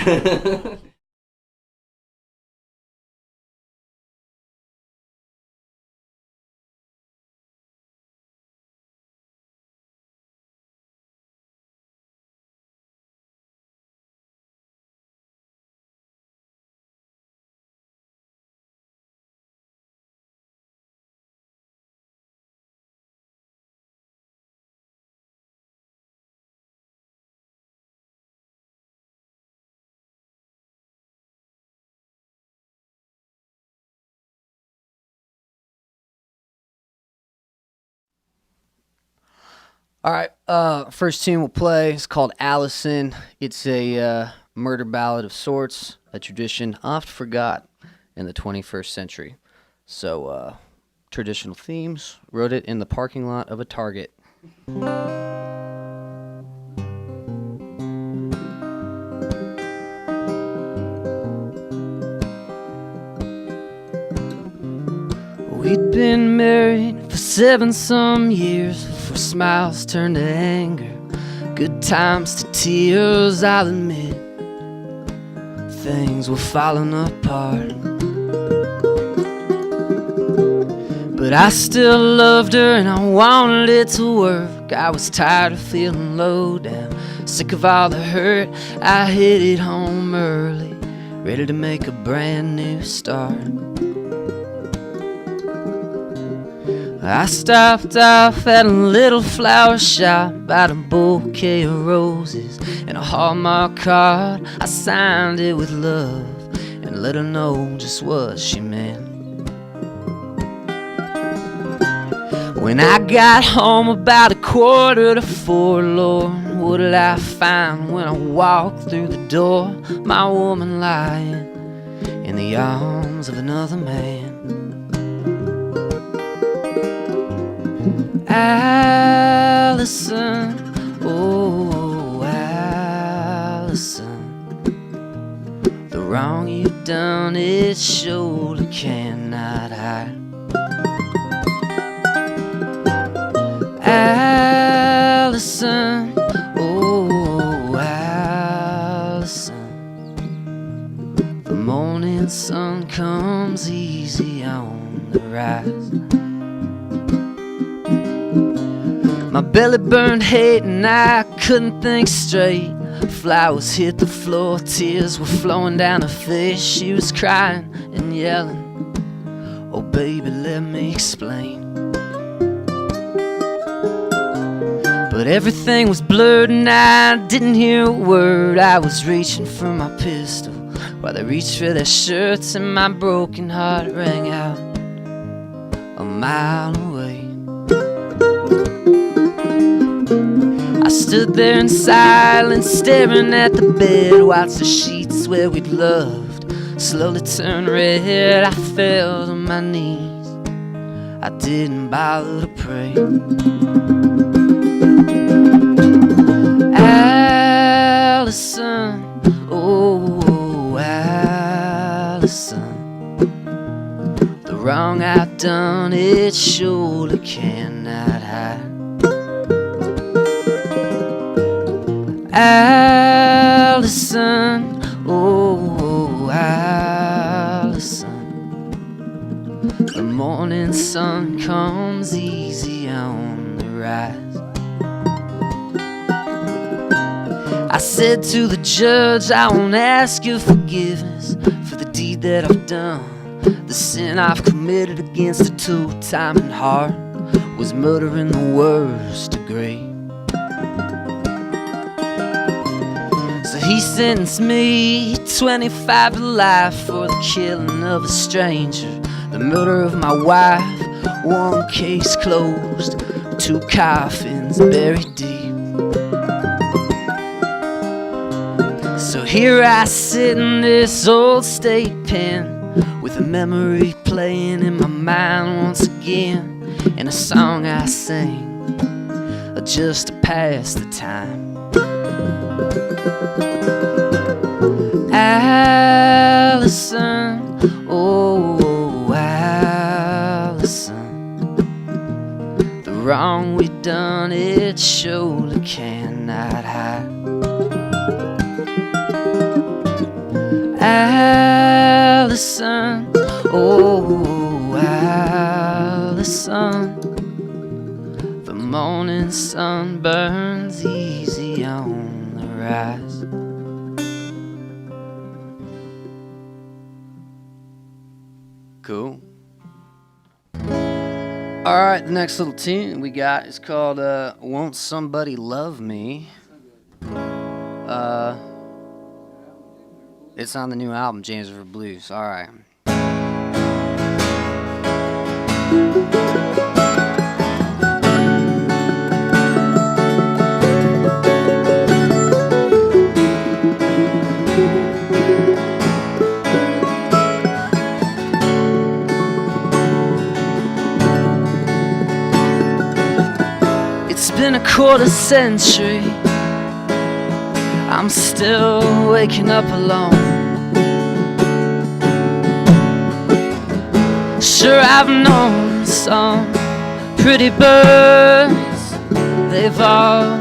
All right, first tune we'll play is called Allison. It's a murder ballad of sorts, a tradition oft forgot in the 21st century. So, traditional themes. Wrote it in the parking lot of a Target. We'd been married for 7 some years before smiles turned to anger, good times to tears. I'll admit things were falling apart, but I still loved her and I wanted it to work. I was tired of feeling low down, sick of all the hurt. I hit it home early, ready to make a brand new start. I stopped off at a little flower shop, bought a bouquet of roses and a Hallmark card. I signed it with love and let her know just what she meant. When I got home about 3:45, Lord, what did I find when I walked through the door? My woman lying in the arms of another man. Allison, oh Allison, the wrong you've done it surely cannot hide. Allison, oh Allison, the morning sun comes easy on the rise. My belly burned hate and I couldn't think straight. Flowers hit the floor, tears were flowing down her face. She was crying and yelling, oh baby, let me explain. But everything was blurred and I didn't hear a word. I was reaching for my pistol while they reached for their shirts, and my broken heart rang out a mile away. I stood there in silence, staring at the bed, watched the sheets where we'd loved slowly turn red. I fell to my knees, I didn't bother to pray. Allison, oh Allison, the wrong I've done it surely cannot hide. Allison, oh Allison, the morning sun comes easy on the rise. I said to the judge, I won't ask your forgiveness for the deed that I've done. The sin I've committed against a two-timing heart was murder in the worst degree. He sentenced me 25 to life for the killing of a stranger, the murder of my wife. One case closed, 2 coffins buried deep. So here I sit in this old state pen, with a memory playing in my mind once again, and a song I sing just to pass the time. Allison, oh Allison, the wrong we done it surely cannot hide. Allison, oh Allison, the morning sun burns easy on the rise. Cool. Alright, the next little tune we got is called Won't Somebody Love Me. It's on the new album, James River Blues. Alright. quarter century, I'm still waking up alone. Sure, I've known some pretty birds, they've all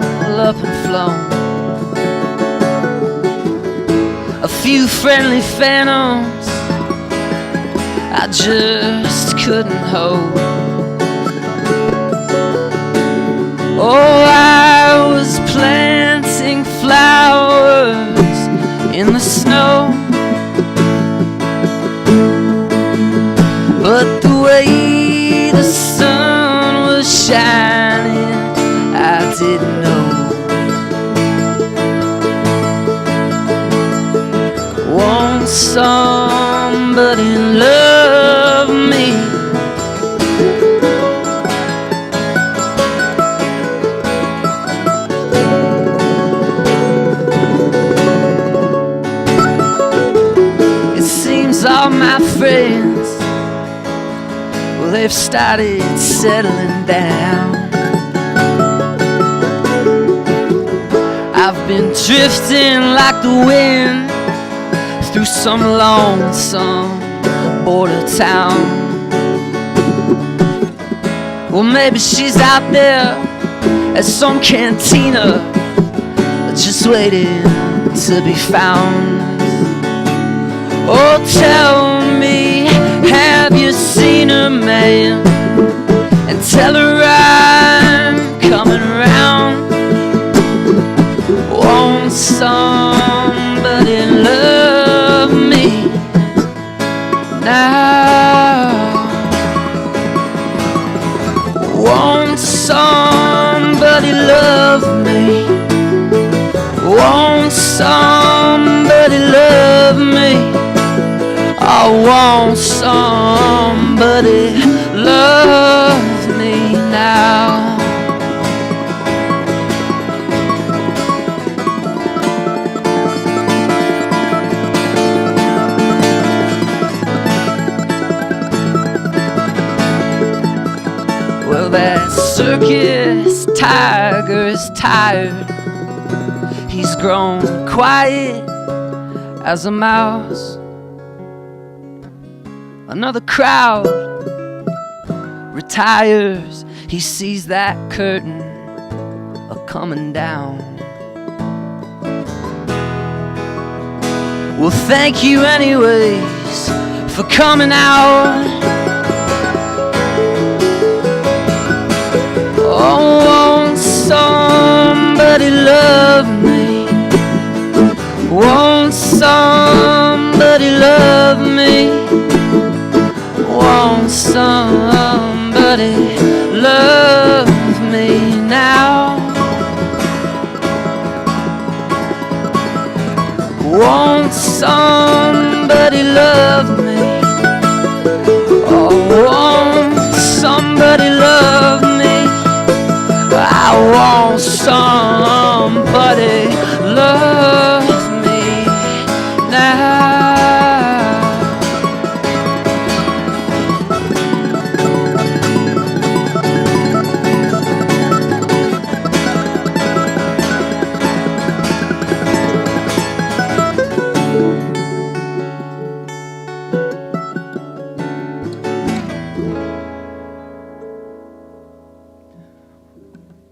up and flown. A few friendly phantoms I just couldn't hold. Oh, I was planting flowers in the snow, but the way the sun was shining, I didn't know. Won't somebody love me? It seems all my friends, well, they've started settling down. I've been drifting like the wind through some lonesome border town. Well, maybe she's out there at some cantina, just waiting to be found. Oh, tell me, have you seen her, man? And tell her I'm coming round. Won't somebody love me now? Won't somebody love me? Won't somebody love me? I want somebody love me now. Well, that circus tiger's tired. He's grown quiet as a mouse. Another crowd retires. He sees that curtain a-coming down. Well, thank you anyways for coming out. Oh, won't somebody love me? Won't somebody love me? Won't somebody love me now? Won't somebody love me? Oh, won't somebody love me? I want somebody love me now.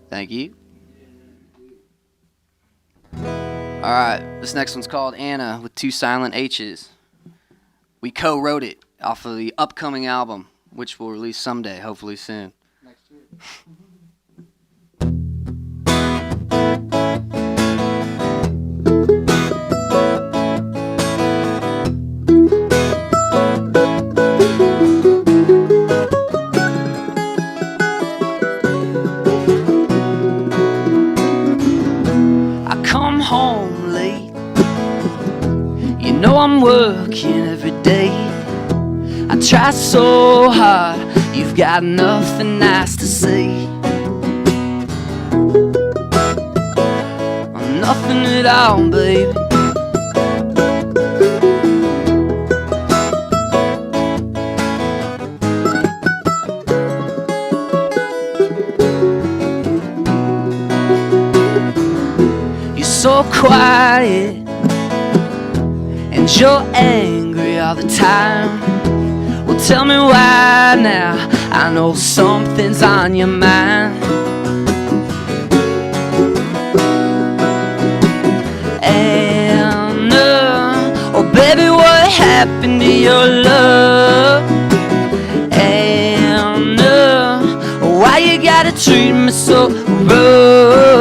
Thank you. Alright, this next one's called Anna with 2 silent H's. We co-wrote it off of the upcoming album, which we'll release someday, hopefully soon. Next year. Home late, you know I'm working every day. I try so hard, you've got nothing nice to say. Nothing at all, baby. so quiet, and you're angry all the time. Well, tell me why now. I know something's on your mind. And oh baby, what happened to your love? And why you gotta treat me so rough?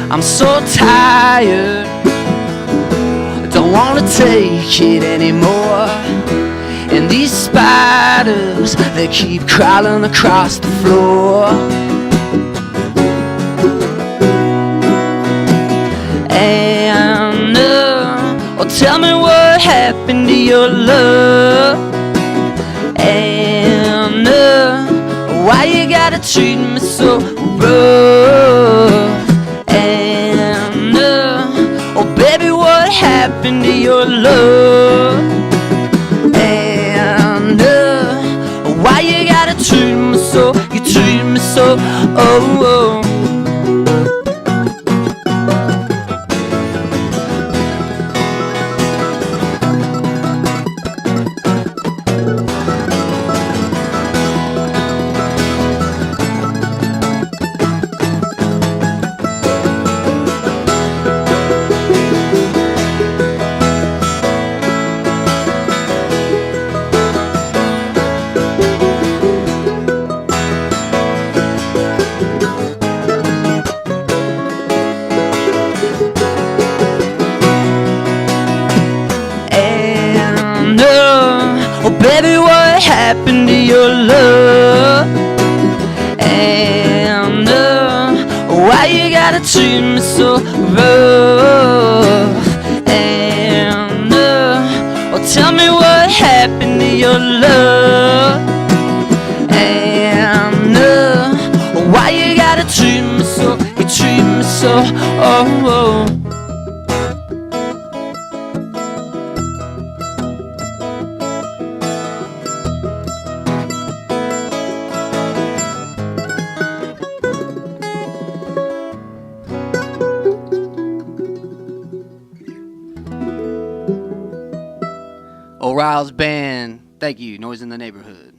I'm so tired, don't wanna take it anymore. And these spiders, they keep crawling across the floor. And oh, tell me what happened to your love. And why you gotta treat me so rough? And oh baby, what happened to your love? And why you gotta treat me so? You treat me so, oh. Oh baby, what happened to your love? And why you gotta treat me so rough? And oh tell me what happened to your love? And why you gotta treat me so? You treat me so, oh. Riles Band, thank you. Noise in the Neighborhood.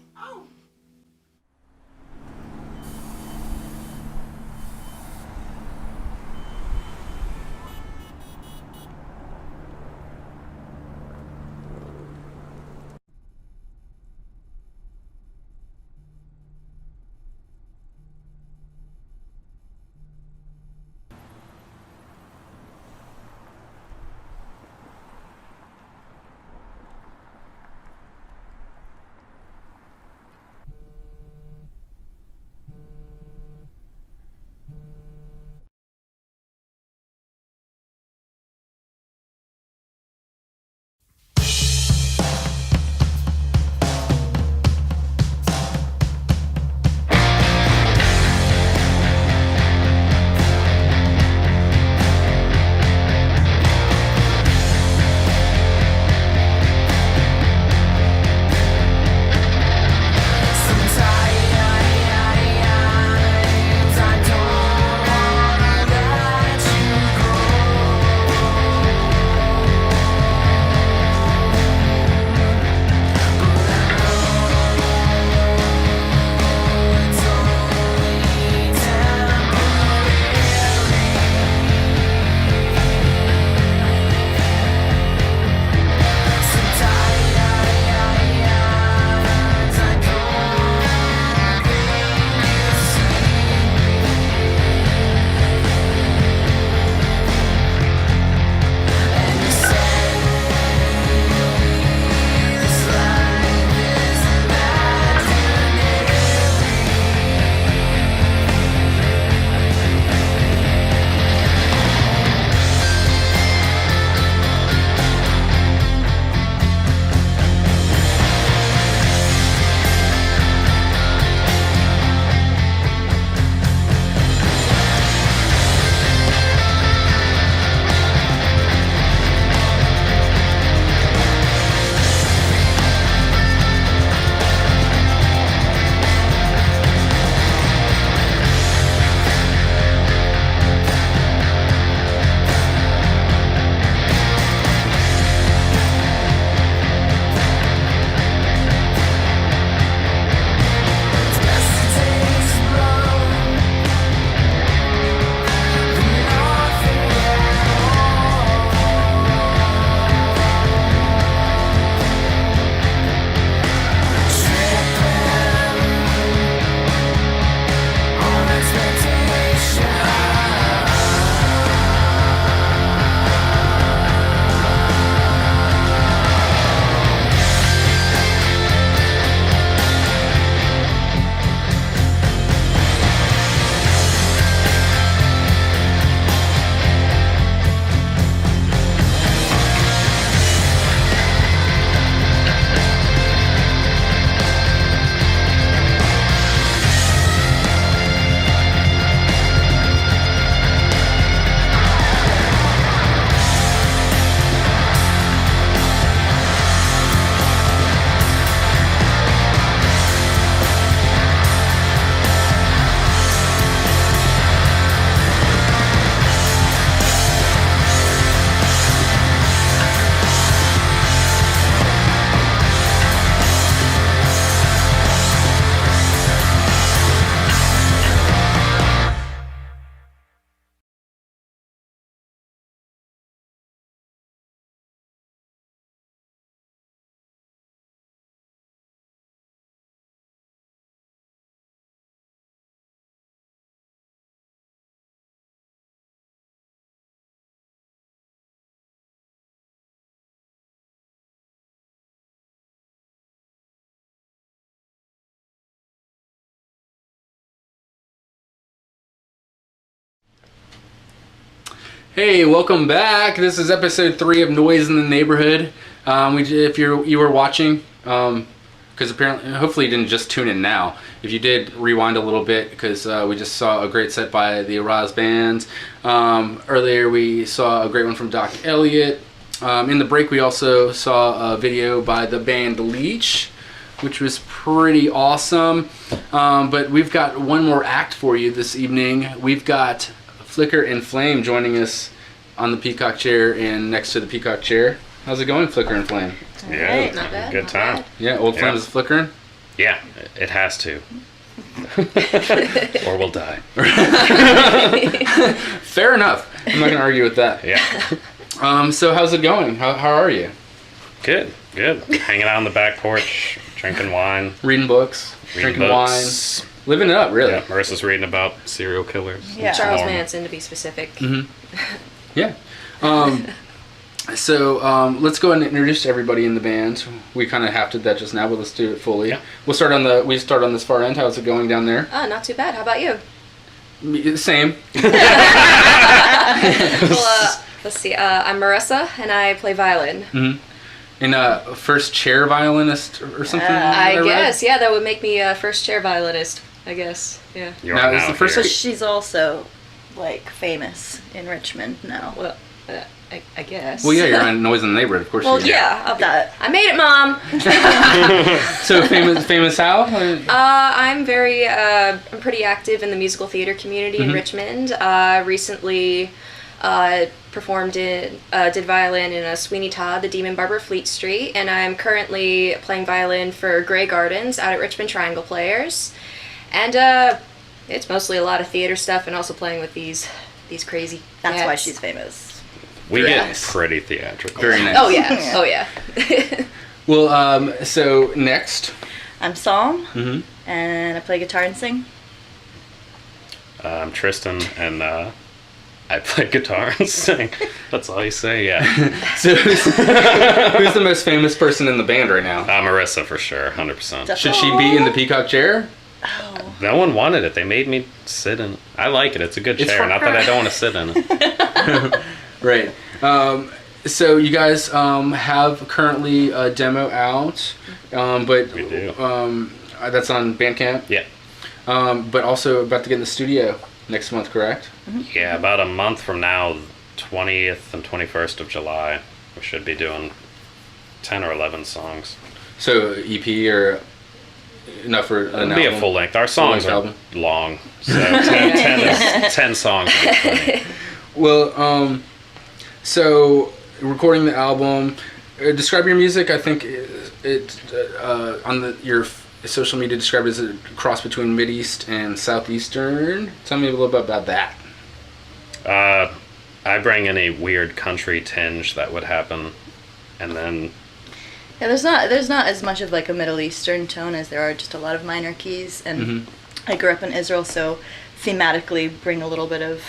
Hey, welcome back. This is episode 3 of Noise in the Neighborhood. If you were watching, because apparently, hopefully you didn't just tune in now. If you did, rewind a little bit, because we just saw a great set by the Riles Band. Earlier we saw a great one from Doc Elliott. In the break we also saw a video by the band Leach, which was pretty awesome. But we've got one more act for you this evening. We've got Flicker and Flame joining us on the peacock chair and next to the peacock chair. How's it going, Flicker and Flame? Yeah, Right, not bad, good not time. bad. Yeah, old Flame is flickering? Yeah, it has to. Or we'll die. Fair enough. I'm not going to argue with that. Yeah. So how's it going? How are you? Good. Hanging out on the back porch, drinking wine, Reading books, reading drinking books. wine, living it up, really. Yeah, Marissa's reading about serial killers. Yeah. Charles Normal. Manson, to be specific. Yeah. So let's go ahead and introduce everybody in the band. We kind of have to that just now, but let's do it fully. Yeah. We start on this far end. How's it going down there? Oh, not too bad. How about you? Same. Well, let's see. I'm Marissa, and I play violin. And first chair violinist or something. I read? guess, yeah, that would make me first chair violinist. I guess, yeah. You Now, are is now the first here. But she's also like famous in Richmond now. Well, I guess. Well, yeah, you're on Noise in the Neighborhood, of course. Well, you are. yeah. That I made it, Mom. So famous how? I'm pretty active in the musical theater community in Richmond. Recently did violin in a Sweeney Todd, the Demon Barber Fleet Street, and I'm currently playing violin for Grey Gardens out at Richmond Triangle Players. And it's mostly a lot of theater stuff and also playing with these crazy that's why cats. she's famous. We Very get nice. pretty theatrical. Very nice. Oh yeah, oh yeah. Well, so next. I'm Psalm, and I play guitar and sing. I'm Tristan, and I play guitar and sing. That's all you say, yeah. So who's the most famous person in the band right now? Marissa, for sure, 100%. Should she be in the peacock chair? No one wanted it. They made me sit in it. I like it. It's a good It's chair. for Not that I don't want to sit in it. Right. So you guys have currently a demo out, but We do. That's on Bandcamp. Yeah. But also about to get in the studio next month, correct? Yeah, about a month from now, 20th and 21st of July, we should be doing 10 or 11 songs. So EP or enough for an It'll be a album? full length. Our songs Full-length are long, so 10 songs would be plenty. Well, so recording the album. Describe your music. I think it on your social media described it as a cross between Mideast and Southeastern. Tell me a little bit about that. I bring any weird country tinge that would happen, and then Yeah, there's not as much of like a Middle Eastern tone as there are just a lot of minor keys. And I grew up in Israel, so thematically bring a little bit of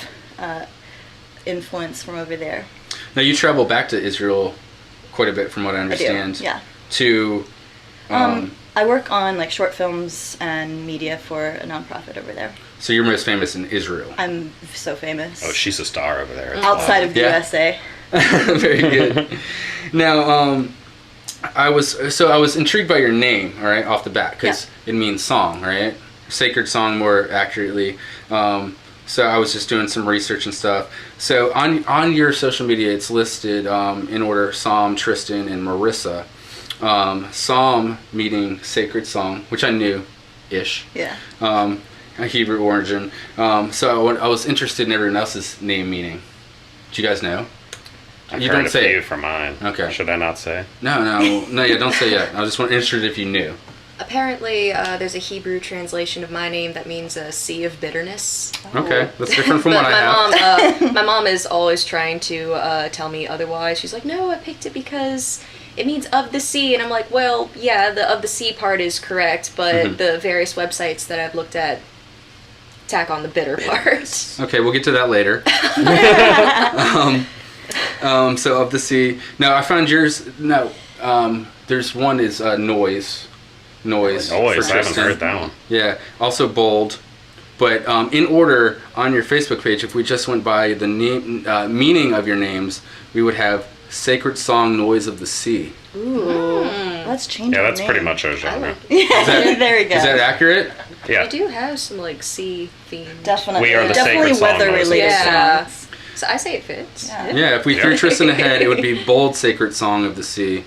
influence from over there. Now you travel back to Israel quite a bit, from what I understand. I do, yeah. To I work on like short films and media for a nonprofit over there. so you're most famous in Israel. I'm so famous. oh, she's a star over there. It's outside wild. of the Yeah. USA. Very good. Now, I was intrigued by your name, all right, off the bat, because it means song, right? Sacred song, more accurately. So I was just doing some research and stuff. So on your social media, it's listed in order: Psalm, Tristan, and Marissa. Psalm meaning sacred song, which I knew, ish. Yeah. A Hebrew origin. So I was interested in everyone else's name meaning. Do you guys know? I've You heard don't a say few it. for mine. Okay. Should I not say? No, yeah, don't say yet. I was just interested if you knew. Apparently, there's a Hebrew translation of my name that means a sea of bitterness. Okay, that's different from But what I have. my mom is always trying to tell me otherwise. She's like, no, I picked it because it means of the sea. And I'm like, well, yeah, the of the sea part is correct, but the various websites that I've looked at tack on the bitter part. Okay, we'll get to that later. So of the sea. No, I found yours. No, there's one is noise. Noise. Noise. for I haven't Tristan. heard that one. Yeah. Also bold. But in order on your Facebook page, if we just went by the name, meaning of your names, we would have Sacred Song Noise of the Sea. Ooh. Let's change Yeah, our that's name. pretty much our genre. There we go. Is that accurate? Yeah. We do have some like sea themed. Definitely. We are the Definitely sacred song weather-related Yeah. songs. So I say it fits. Yeah. If we threw Tristan ahead, it would be Bold Sacred Song of the Sea.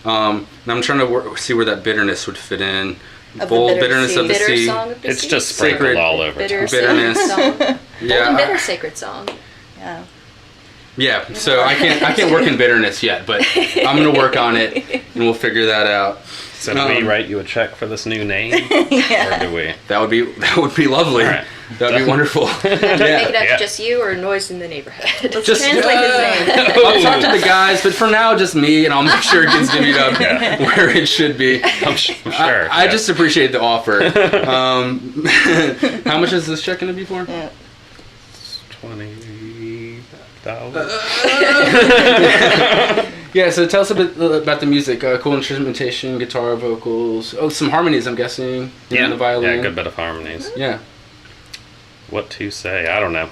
And I'm trying to see where that bitterness would fit in. Of the Bold bitter bitterness sea. of the Bitter sea. song of the It's sea. just sprinkled Sacred. all over. Bitter bitterness. sacred song. Yeah, Bold and bitter sacred song. Yeah. Yeah, so I can't work in bitterness yet, but I'm gonna work on it, and we'll figure that out. So do we write you a check for this new name? Yeah. Or do we? That would be lovely. All right. That would be wonderful. Make it up Yeah. to just you or noise in the neighborhood. Let's Just translate his name. I'll talk to the guys, but for now, just me, and I'll make sure it gets divvied up Yeah. where it should be. I'm sure. I yeah. just appreciate the offer. How much is this check going to be for? Yeah. $20,000. Yeah, so tell us a bit about the music. Cool instrumentation, guitar, vocals. Oh, some harmonies, I'm guessing. You know, the violin. Yeah, good bit of harmonies. Yeah. What to say? I don't know.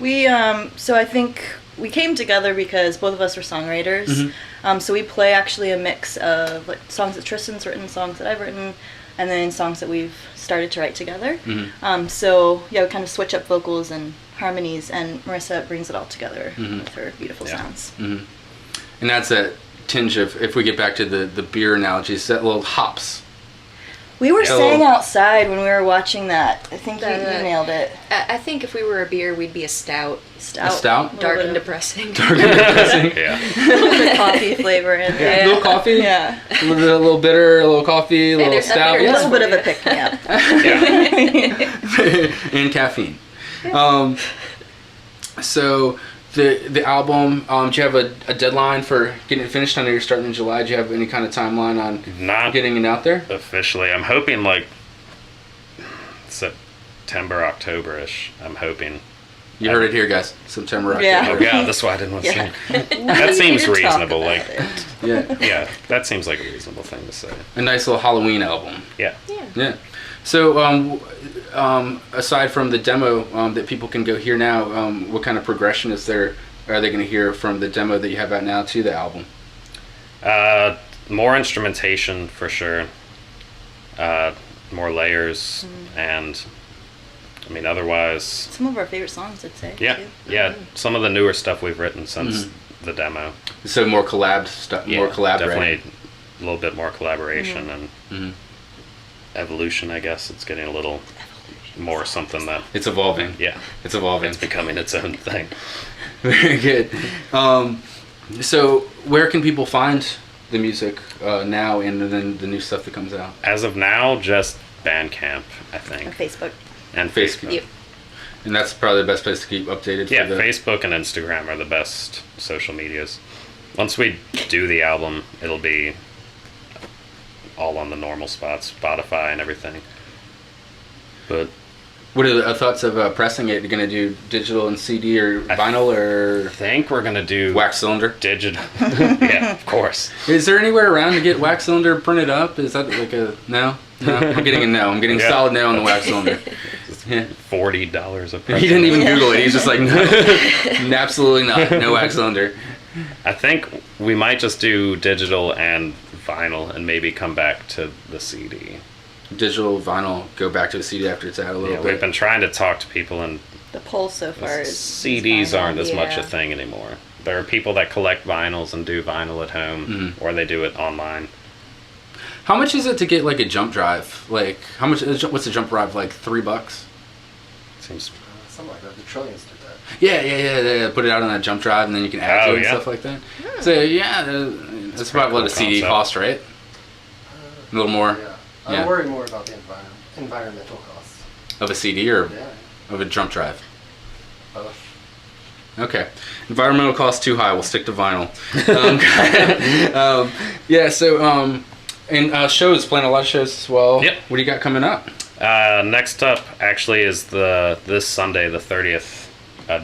We so I think we came together because both of us are songwriters. So we play actually a mix of like songs that Tristan's written, songs that I've written, and then songs that we've started to write together. So yeah, we kind of switch up vocals and harmonies, and Marissa brings it all together with her beautiful sounds. And that's a tinge of, if we get back to the beer analogies, that little hops. We were Yeah, saying well- outside when we were watching that. I think you That- nailed it. I think if we were a beer, we'd be a stout. Stout. A stout? Dark Little and bit of- depressing. yeah. A little bit of coffee flavor in A there. little coffee? Yeah. A little bitter, a little coffee, a little there's stout. nothing A Yeah. little bit of a pick-me-up. And caffeine. So the album, do you have a deadline for getting it finished? I know you're starting in July. Do you have any kind of timeline on Not getting it out there? officially. I'm hoping like September, October-ish. I'm hoping. You heard it here, guys. September, October. Yeah. Oh god, that's why I didn't want to Yeah. say it. That seems We need to talk reasonable. about Like, it. Yeah. yeah, that seems like a reasonable thing to say. A nice little Halloween album. Yeah. Yeah. So, aside from the demo that people can go hear now, what kind of progression is there? Are they going to hear from the demo that you have out now to the album? More instrumentation for sure. More layers, and I mean, otherwise, Some of our favorite songs, I'd say. yeah, too. yeah. Some of the newer stuff we've written since the demo. So more collab stuff, more collaborating. Definitely a little bit more collaboration and evolution. I guess it's getting a little more something that It's evolving. yeah, It's evolving. it's becoming its own thing. Very good. So where can people find the music now and then the new stuff that comes out? As of now, just Bandcamp, I On think, Facebook. and Facebook. Yep. And that's probably the best place to keep updated. Yeah, for the, Facebook and Instagram are the best social medias. Once we do the album, it'll be all on the normal spots, Spotify and everything. But What are the thoughts of pressing it? You're going to do digital and CD or vinyl or I think we're gonna do wax cylinder? digital. Yeah, of course. Is there anywhere around to get wax cylinder printed up? Is that like a no? No, I'm getting a no. I'm getting Yeah. solid no on the wax cylinder. Yeah. $40 a He press. didn't even Google it. He's just like, no, absolutely not. No wax cylinder. I think we might just do digital and vinyl, and maybe come back to the CD. Digital, vinyl, go back to the CD after it's out a little Yeah, bit. we've been trying to talk to people, and The poll so far is CDs vinyl. aren't as much a Yeah. thing anymore. There are people that collect vinyls and do vinyl at home, or they do it online. How much is it to get like a jump drive? Like, how much? What's a jump drive? Like $3? Seems Something like that. The Trillions did that. Yeah. Put it out on that jump drive, and then you can add to Oh, it and yeah. stuff like that. So yeah, that's about what a cool CD concept. costs, right? A little more Yeah. Yeah. I worry more about the environmental costs. of a CD or Yeah. of a jump drive. Both. Okay. Environmental costs too high. We'll stick to vinyl. Yeah. So and shows, playing a lot of shows as well. Yep. What do you got coming up? next up actually is this Sunday, the 30th.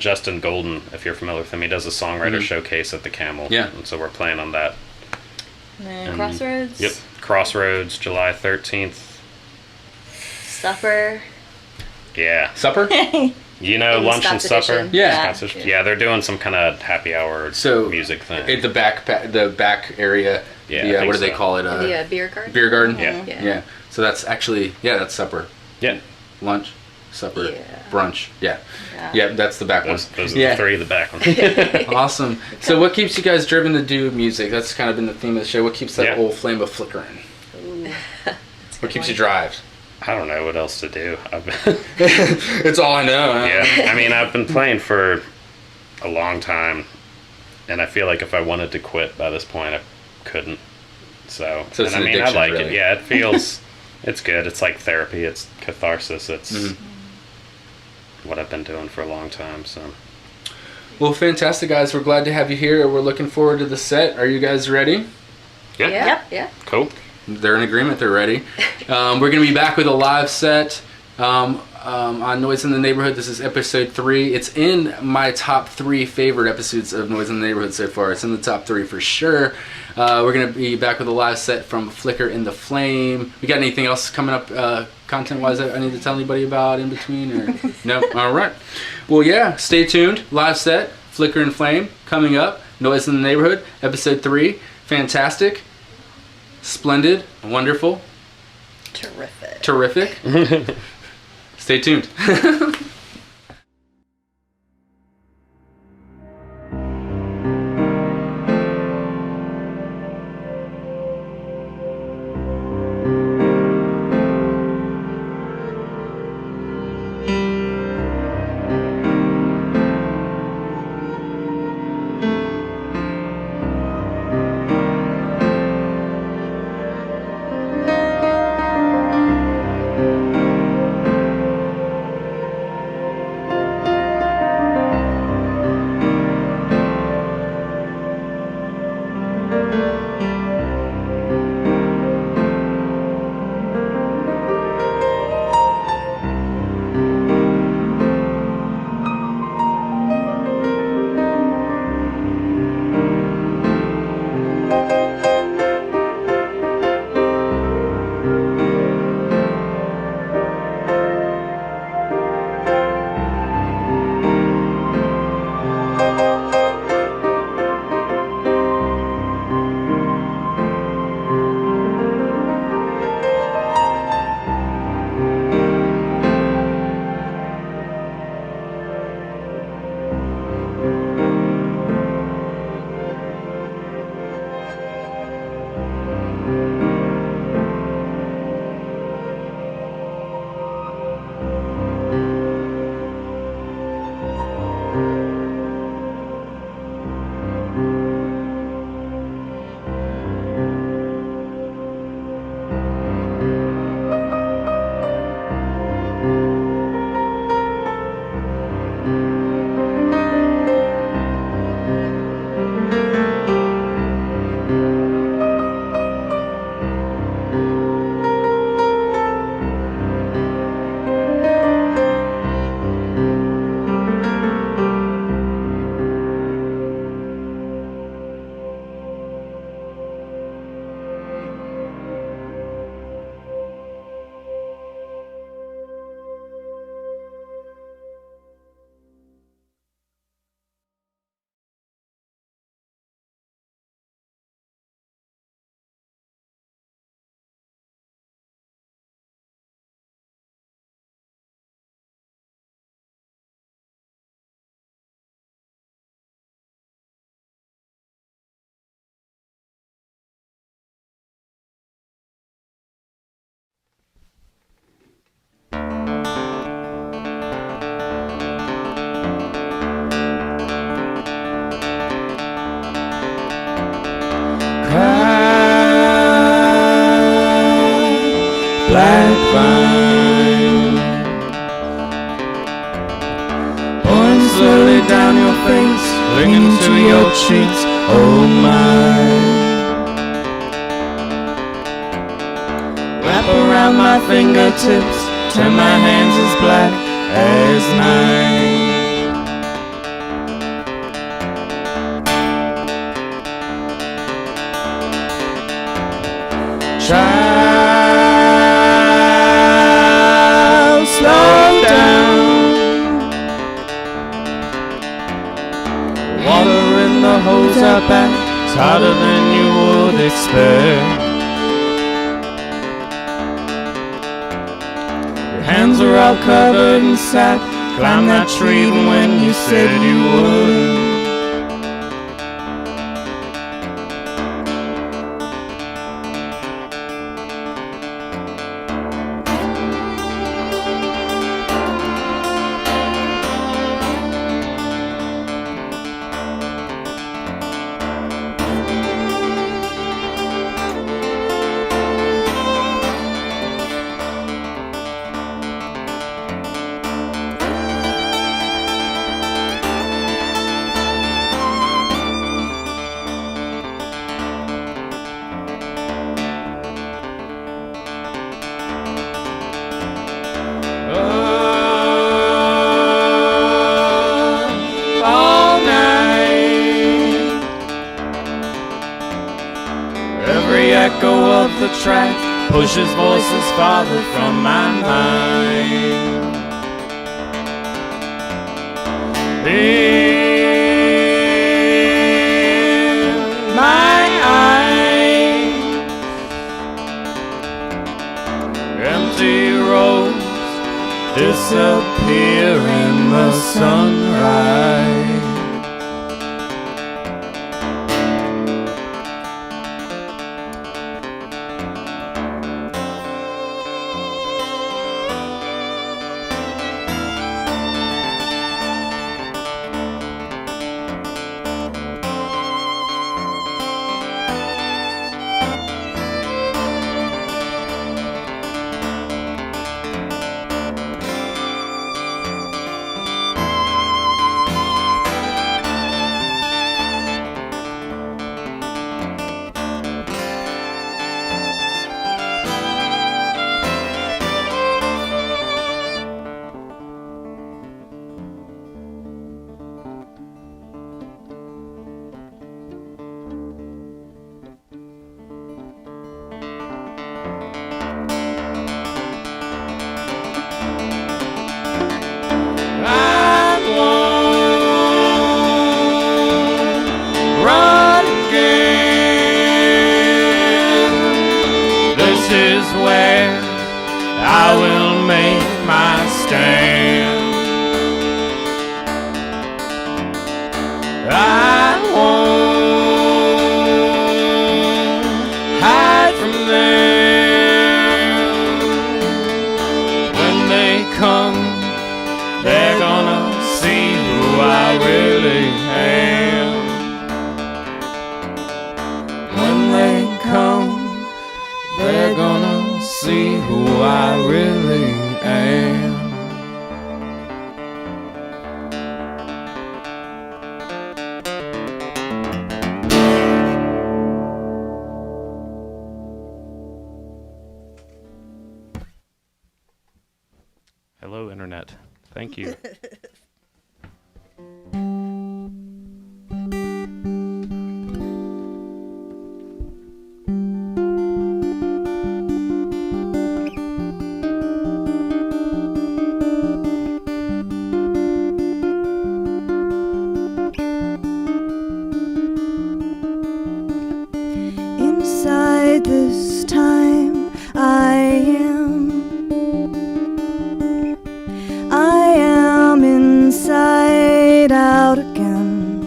Justin Golden, if you're familiar with him, he does a songwriter showcase at the Camel. Yeah. And so we're playing on that. And then And- Crossroads. Yep. Crossroads, July 13th. Supper. Yeah. Supper? You know, In lunch and Scott's supper. edition. Yeah. Yeah, they're doing some kind of happy hour So music thing. at the back area. Yeah, The, I think what do they so. call it? The beer garden. Beer garden. Yeah. Yeah. So that's actually that's supper, Yeah. lunch, supper, Yeah. brunch. Yeah. Yeah, that's the back one. Those are Yeah. the three of the back ones. Awesome. So what keeps you guys driven to do music? That's kind of been the theme of the show. What keeps that Yeah. old flame of flickering? What keeps you drive? I don't know what else to do. I've been, It's all I know. Huh? yeah, I mean, I've been playing for a long time, and I feel like if I wanted to quit by this point, I couldn't. So So it's and an I mean, addiction, I like really. it. Yeah, it feels, it's good. It's like therapy. It's catharsis. It's what I've been doing for a long time. So Well, fantastic, guys. We're glad to have you here. We're looking forward to the set. Are you guys ready? yeah, Yeah. Yeah. cool. They're in agreement. They're ready. We're going to be back with a live set on Noise in the Neighborhood. This is episode 3. It's in my top 3 favorite episodes of Noise in the Neighborhood so far. It's in the top 3 for sure. We're going to be back with a live set from Flicker in the Flame. We got anything else coming up content-wise that I need to tell anybody about in between? Or no? All right. Well, yeah, stay tuned. Live set, Flicker and Flame, coming up. Noise in the Neighborhood, episode 3. Fantastic. Splendid. Wonderful. Terrific. Terrific. Stay tuned. Black vine pouring slowly down your face, clinging to your cheeks. Oh my, wrap around my fingertips, turn my hands as black as night. Child, slow down. Water in the hose out back, it's hotter than you would expect. Your hands are all covered in sap. Climb that tree even when you said you would. All night, every echo of the track pushes voices farther from my mind. In my eyes, empty roads disappear in the sunrise. Hello, Internet. Thank you. Inside this time I am inside out again.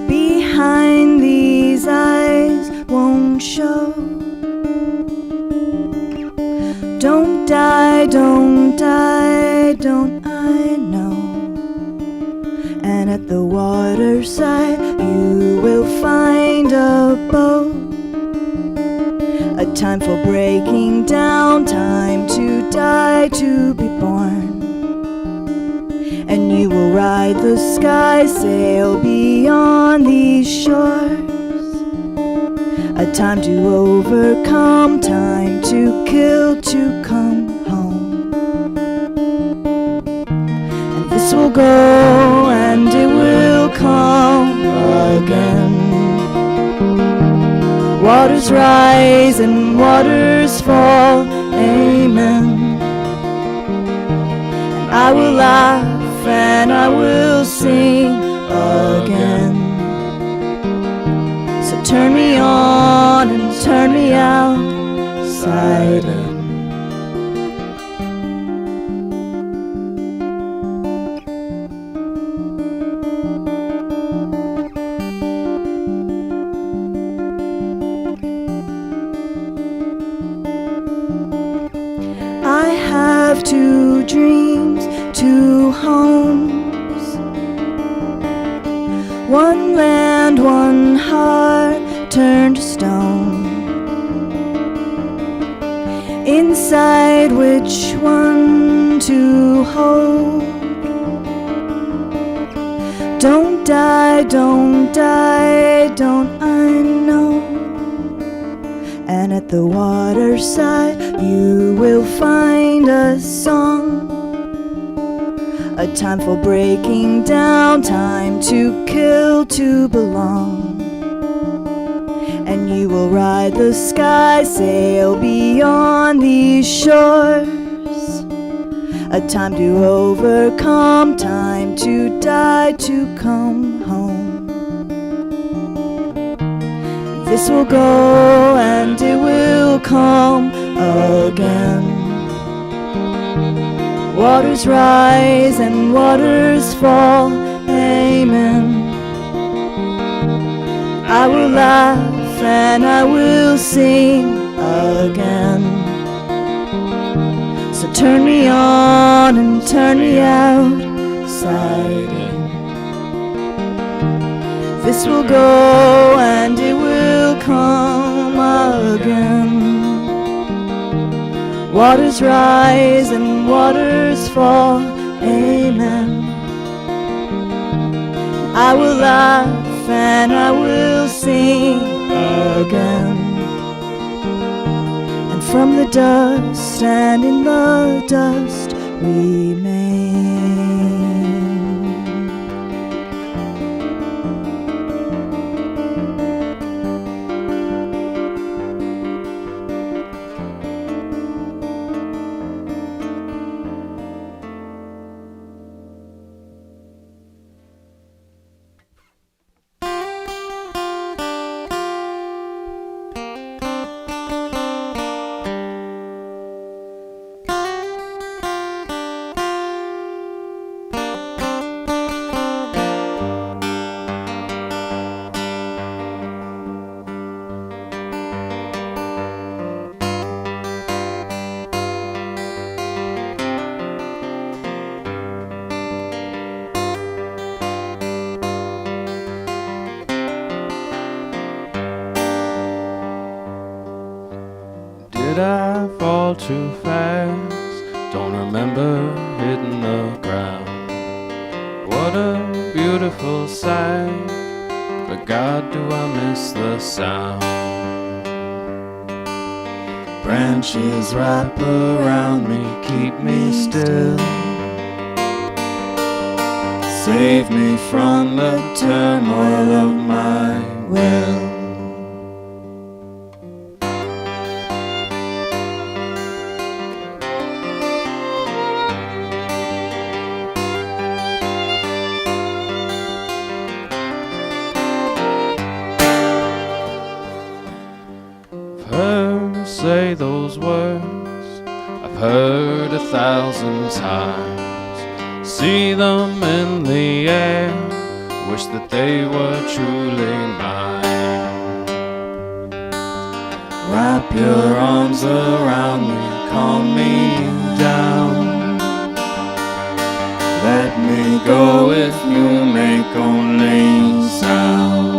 Behind these eyes won't show. Don't die, don't die, don't I know? And at the waterside you will find a boat. A time for breaking down, time to die, to be born. And you will ride the sky, sail beyond these shores. A time to overcome, time to kill, to come home. And this will go and it will come again. Waters rise and waters fall, amen. And I will laugh and I will sing. siding. I have two dreams, two homes, one land, one heart turned to stone. Inside which one to hold? Don't die, don't I know? And at the waterside you will find a song, a time for breaking down, time to kill, to belong. And you will ride the sky, sail beyond these shores, a time to overcome, time to die, to come home. This will go and it will come again. Waters rise and waters fall, amen. I will laugh and I will sing again. So turn me on and turn me outside in. This will go and it will come again. Waters rise and waters fall, amen. I will laugh and I will sing again. And from the dust and in the dust remain. Did I fall too fast? Don't remember hitting the ground. What a beautiful sight, but God, do I miss the sound. Branches wrap around me, keep me still. Save me from the turmoil of my will. Say those words I've heard 1,000 times. See them in the air, wish that they were truly mine. Wrap your arms around me, calm me down. Let me go if you make only sound.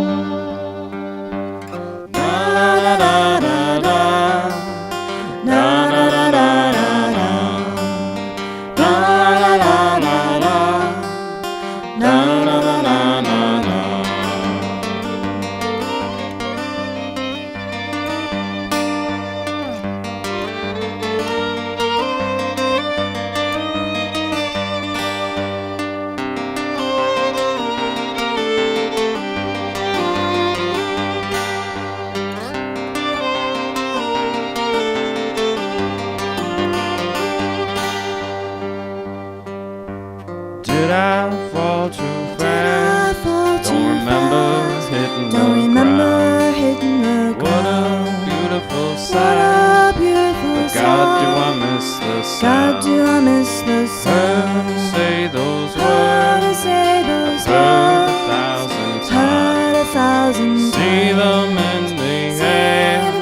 Did I fall too fast? Don't remember hitting the ground. What a beautiful sight. God, do I miss the sound? God, do I miss the Heard sound? her say those Heard her words, say those heard words. 1,000 times. Heard 1,000 See times. them in the air,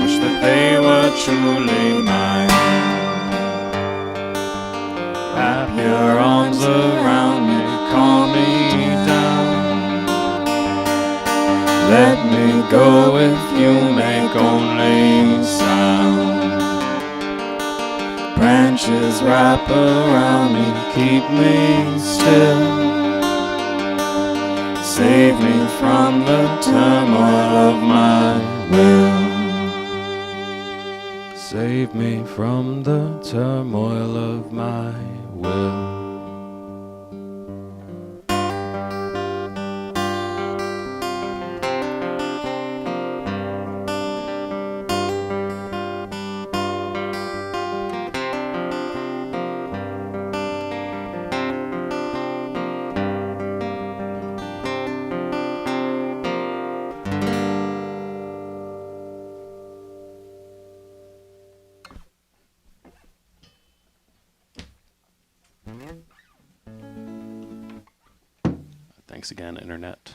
wish that they were truly mine. Wrap your arms around me, calm me down. Let me go if you make only sound. Branches wrap around me, keep me still. Save me from the turmoil of my will. Save me from the turmoil of my will. Thanks again, Internet.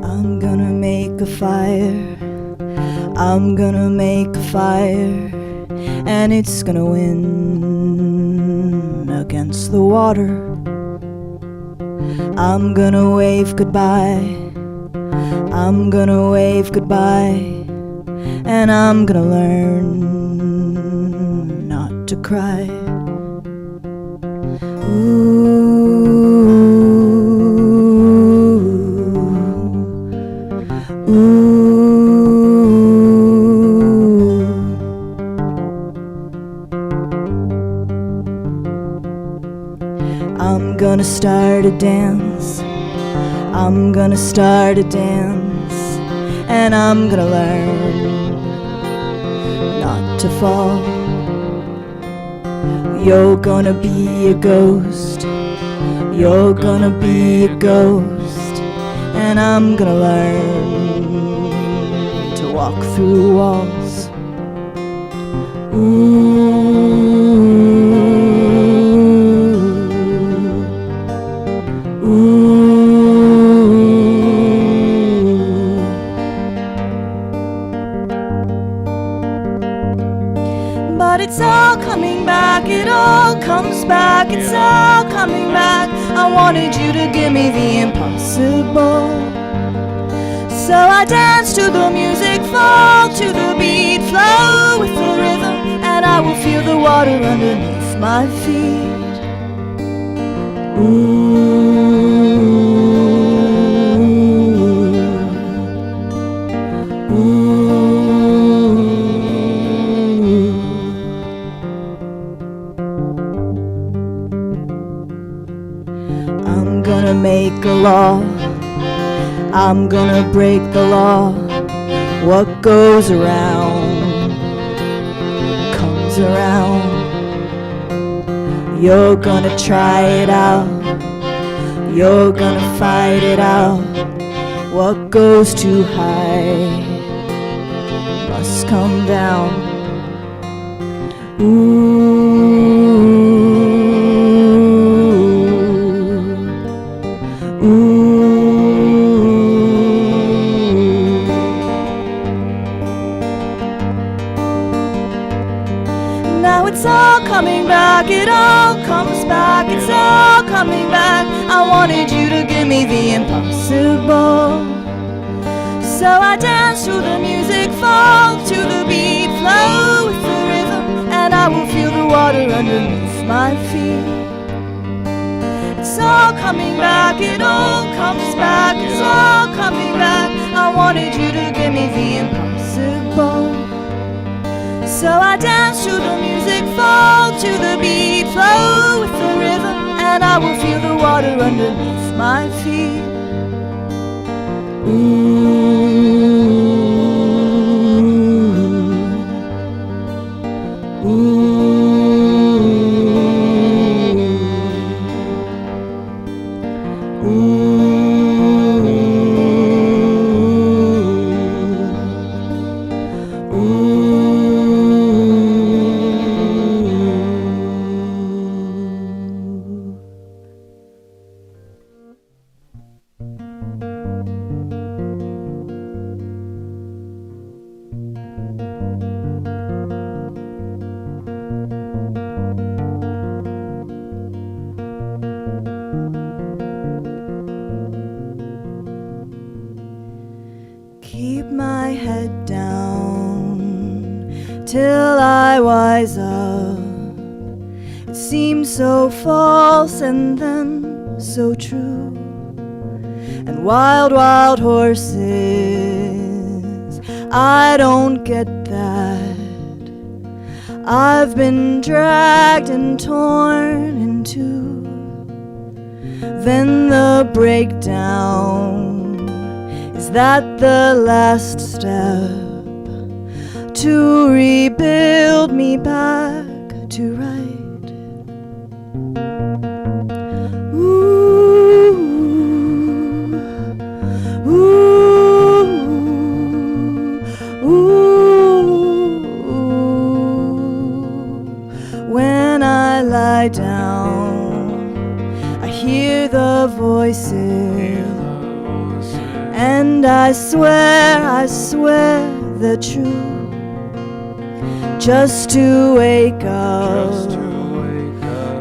I'm gonna make a fire. I'm gonna make a fire, and it's gonna win against the water. I'm gonna wave goodbye. I'm gonna wave goodbye, and I'm gonna learn not to cry. I'm gonna start a dance. I'm gonna start a dance, and I'm gonna learn not to fall. You're gonna be a ghost. You're gonna be a ghost, and I'm gonna learn to walk through walls. But it's all coming back, it all comes back, it's all coming back. I wanted you to give me the impossible. So I dance to the music, fall to the beat, flow with the rhythm, and I will feel the water underneath my feet. I'm gonna make a law. I'm gonna break the law. What goes around comes around. You're gonna try it out. You're gonna fight it out. What goes too high must come down. Now it's all coming back, it all comes back, it's all coming back. I wanted you to give me the impossible. So I dance to the music, fall to the beat, flow with the rhythm, and I will feel the water underneath my feet. It's all coming back, it all comes back, it's all coming back. I wanted you to give me the impossible. So I dance to the music, fall to the beat, flow with the rhythm, and I will feel the water underneath my feet. Keep my head down till I wise up. It seems so false and then so true. And wild, wild horses, I don't get that. I've been dragged and torn in two. Then the breakdown, is that the last step to rebuild me back to right? Ooh, ooh, ooh. When I lie down, I hear the voices. And I swear they're true. Just to wake up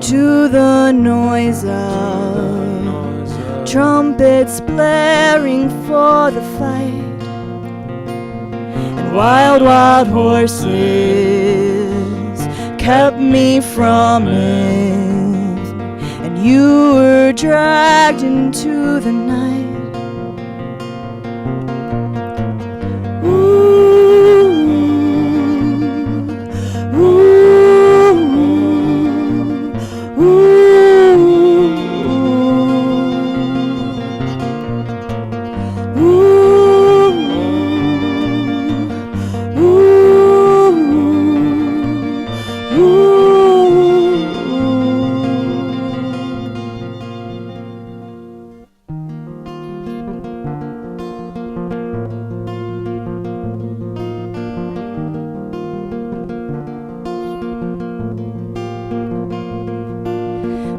to the noise of trumpets blaring for the fight. And wild, wild horses kept me from it. And you were dragged into the night.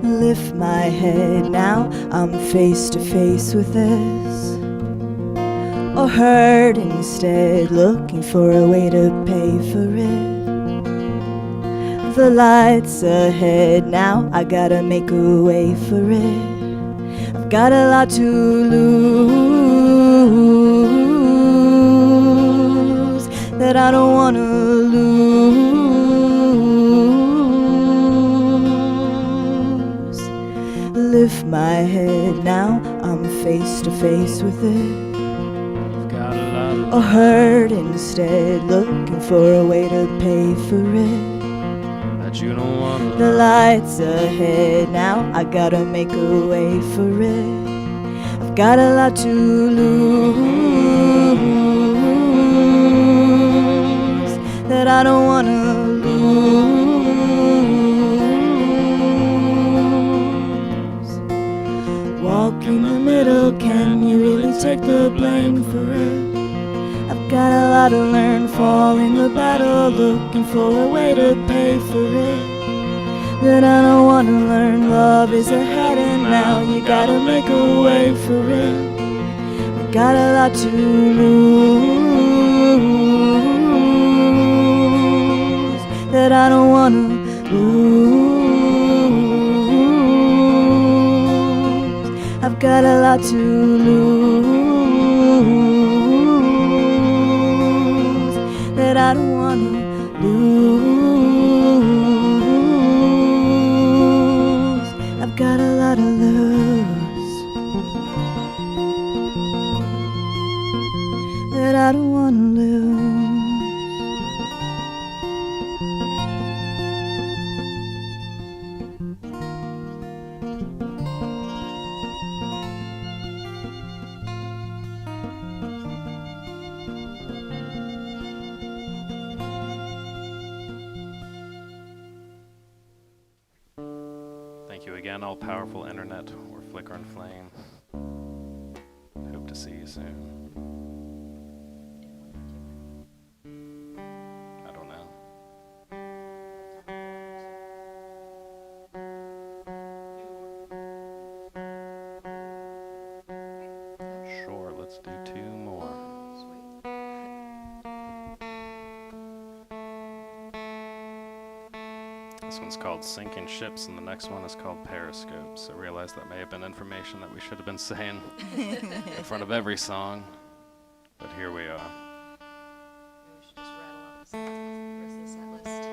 Lift my head now, I'm face to face with this. Or hurt instead, looking for a way to pay for it. The lights ahead now, I gotta make a way for it. I've got a lot to lose that I don't wanna lose. Lift my head now, I'm face to face with it. Or hurt instead, looking for a way to pay for it. The lights ahead now, I gotta make a way for it. I've got a lot to lose that I don't wanna lose. Walk in the middle, can you really take the blame for it? I've got a lot to learn, fall in the battle, looking for a way to pay for it. That I don't wanna learn, love is ahead and now you gotta make a way for it. We got a lot to lose that I don't wanna lose. I've got a lot to lose that I don't wanna lose. I've got a lot to lose that I don't wanna lose. Thank you again, all-powerful internet or flicker and flame. Hope to see you soon. I don't know. Sure, let's do 2 more. This one's called Sinking Ships, and the next one is called Periscope. So realize that may have been information that we should have been saying in front of every song, but here we are. We should just rattle off the rest of the set list.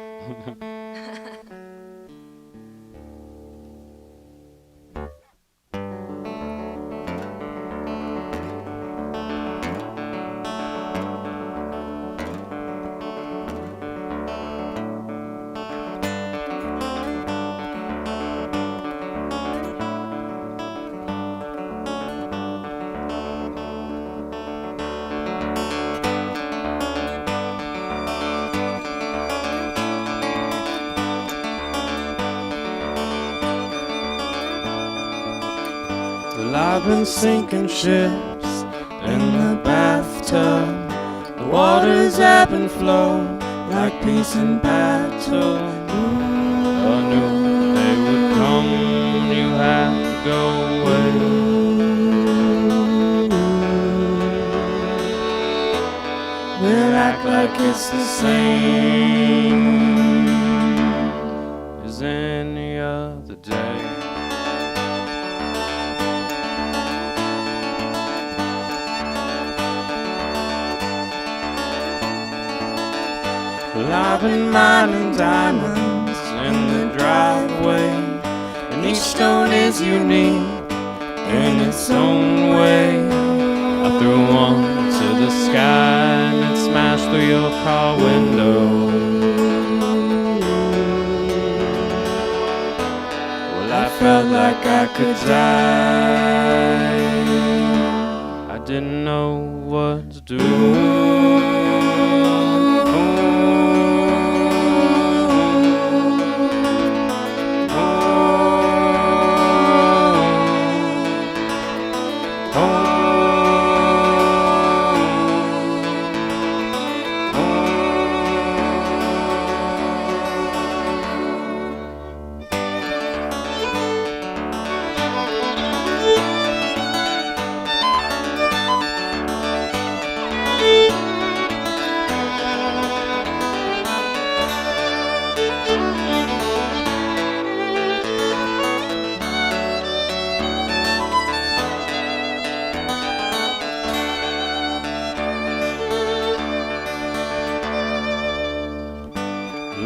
Well, I've been sinking ships in the bathtub. The waters ebb and flow like peace and battle. I knew they would come, you had to go away. We'll act like it's the same as any other day. Well, I've been mining diamonds in the driveway, and each stone is unique in its own way. I threw one to the sky and it smashed through your car window. Well, I felt like I could die. I didn't know what to do.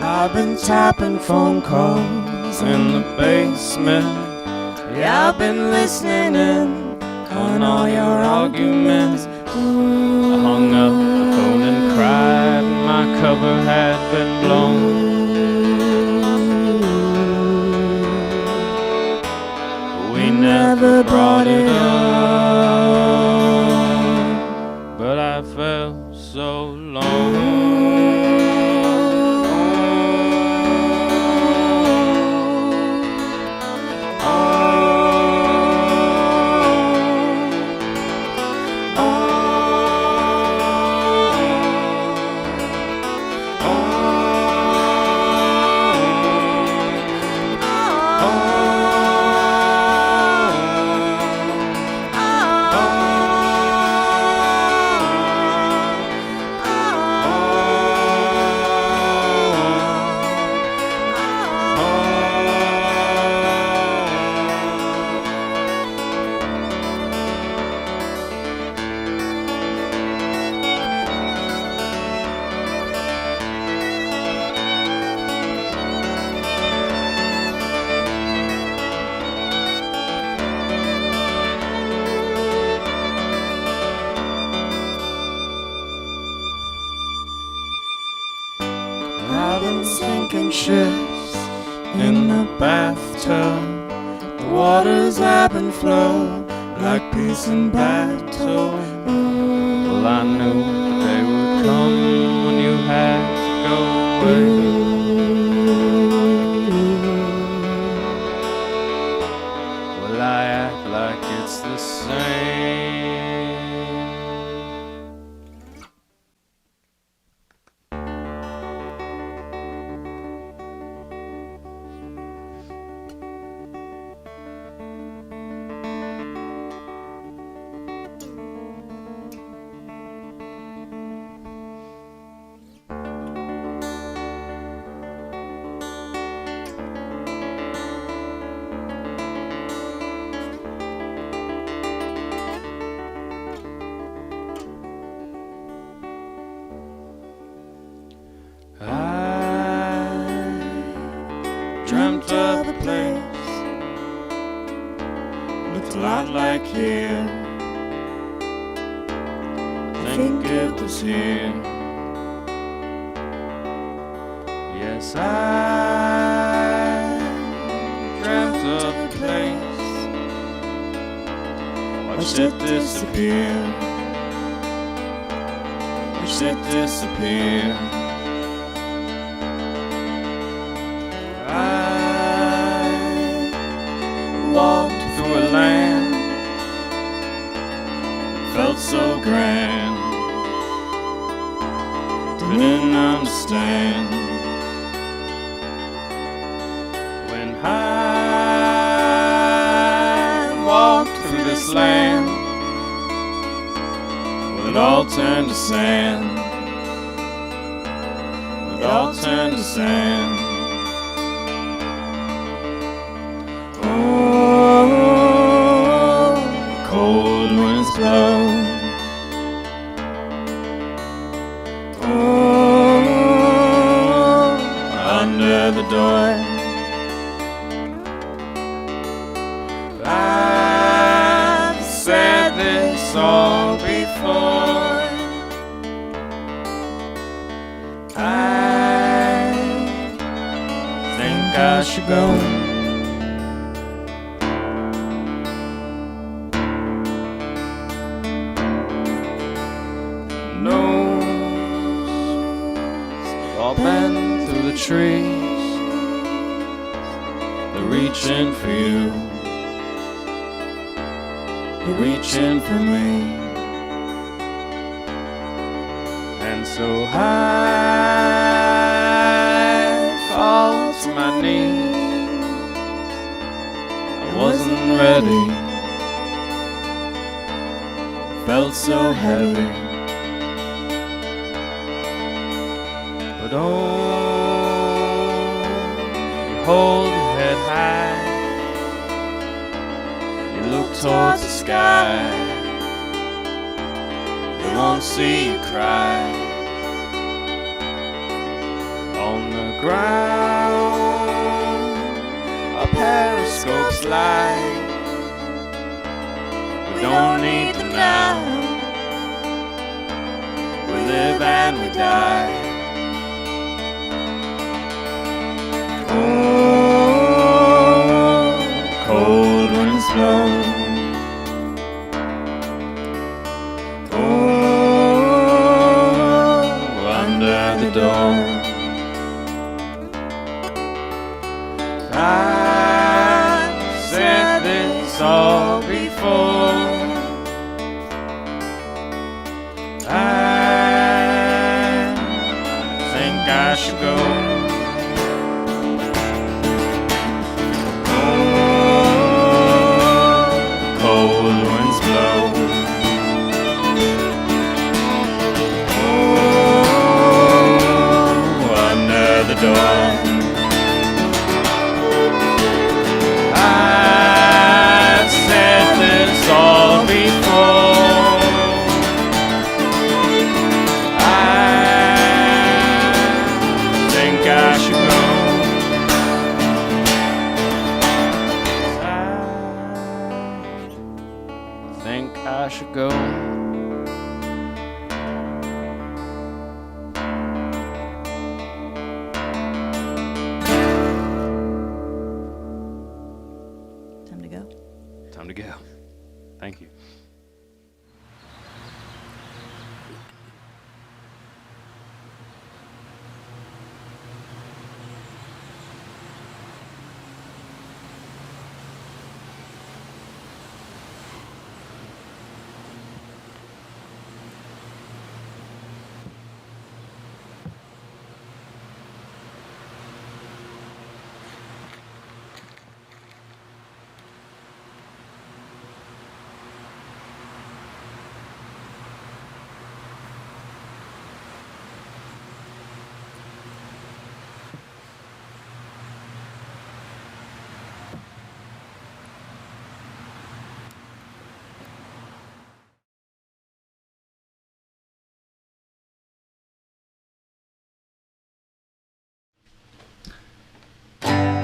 I've been tapping phone calls in the basement. Yeah, I've been listening in on all your arguments. I hung up the phone and cried, and my cover had been blown. We never brought it up, but I felt so alone. I've been sinking ships in the bathtub. The waters ebb and flow like peace and battle. Well, I knew the day would come when you had to go away. back here. I think it was here. Yes, I dreamt of a place, watched it disappear, watched it disappear. I walked through a land, felt so grand, didn't understand. When I walked through this land, well, it all turned to sand, it all turned to sand. Oh, cold winds blow. Oh, under the door. I've said this all before. I think I should go. All bent through the trees, they're reaching for you, they're reaching for me. And so I fall to my knees. I wasn't ready, felt so heavy. But oh, you hold your head high, you look towards the sky, they won't see you cry. On the ground, our periscopes lie, we don't need them now, we live and we die. Oh, cold winds blow. Oh, under the door. I've said this all before. I think I should go. I've said this all before. I think I should go. I think I should go. Time to go. Thank you.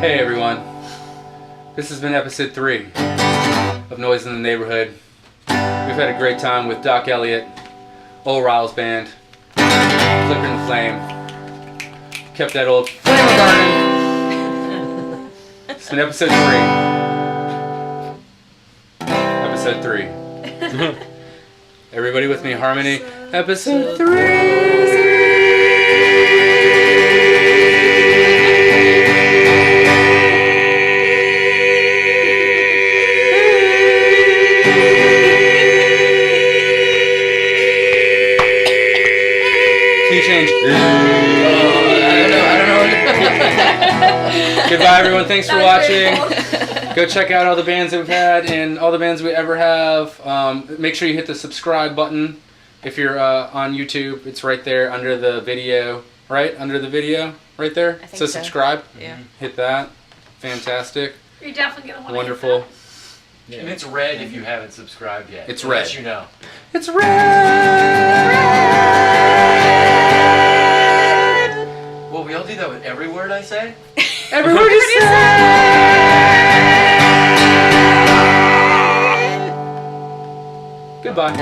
Hey everyone, this has been episode 3. of Noise in the Neighborhood. We've had a great time with Doc Elliott, old Riles Band, Flickering the Flame. Kept that old flame garden. It's been episode 3. Episode 3. Everybody with me, harmony. Episode 3. Change. I don't know. Goodbye, everyone. Thanks for watching. Go check out all the bands that we've had and all the bands we ever have. Make sure you hit the subscribe button if you're on YouTube. It's right there under the video. Right? Under the video? Right there? I think So so. subscribe. Yeah. Hit that. Fantastic. You're definitely gonna want Wonderful. And it's red if you haven't subscribed yet. It's I'll let red. you know. It's red! Well, we all do that with every word I say? Every word you say! Goodbye.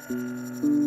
Thank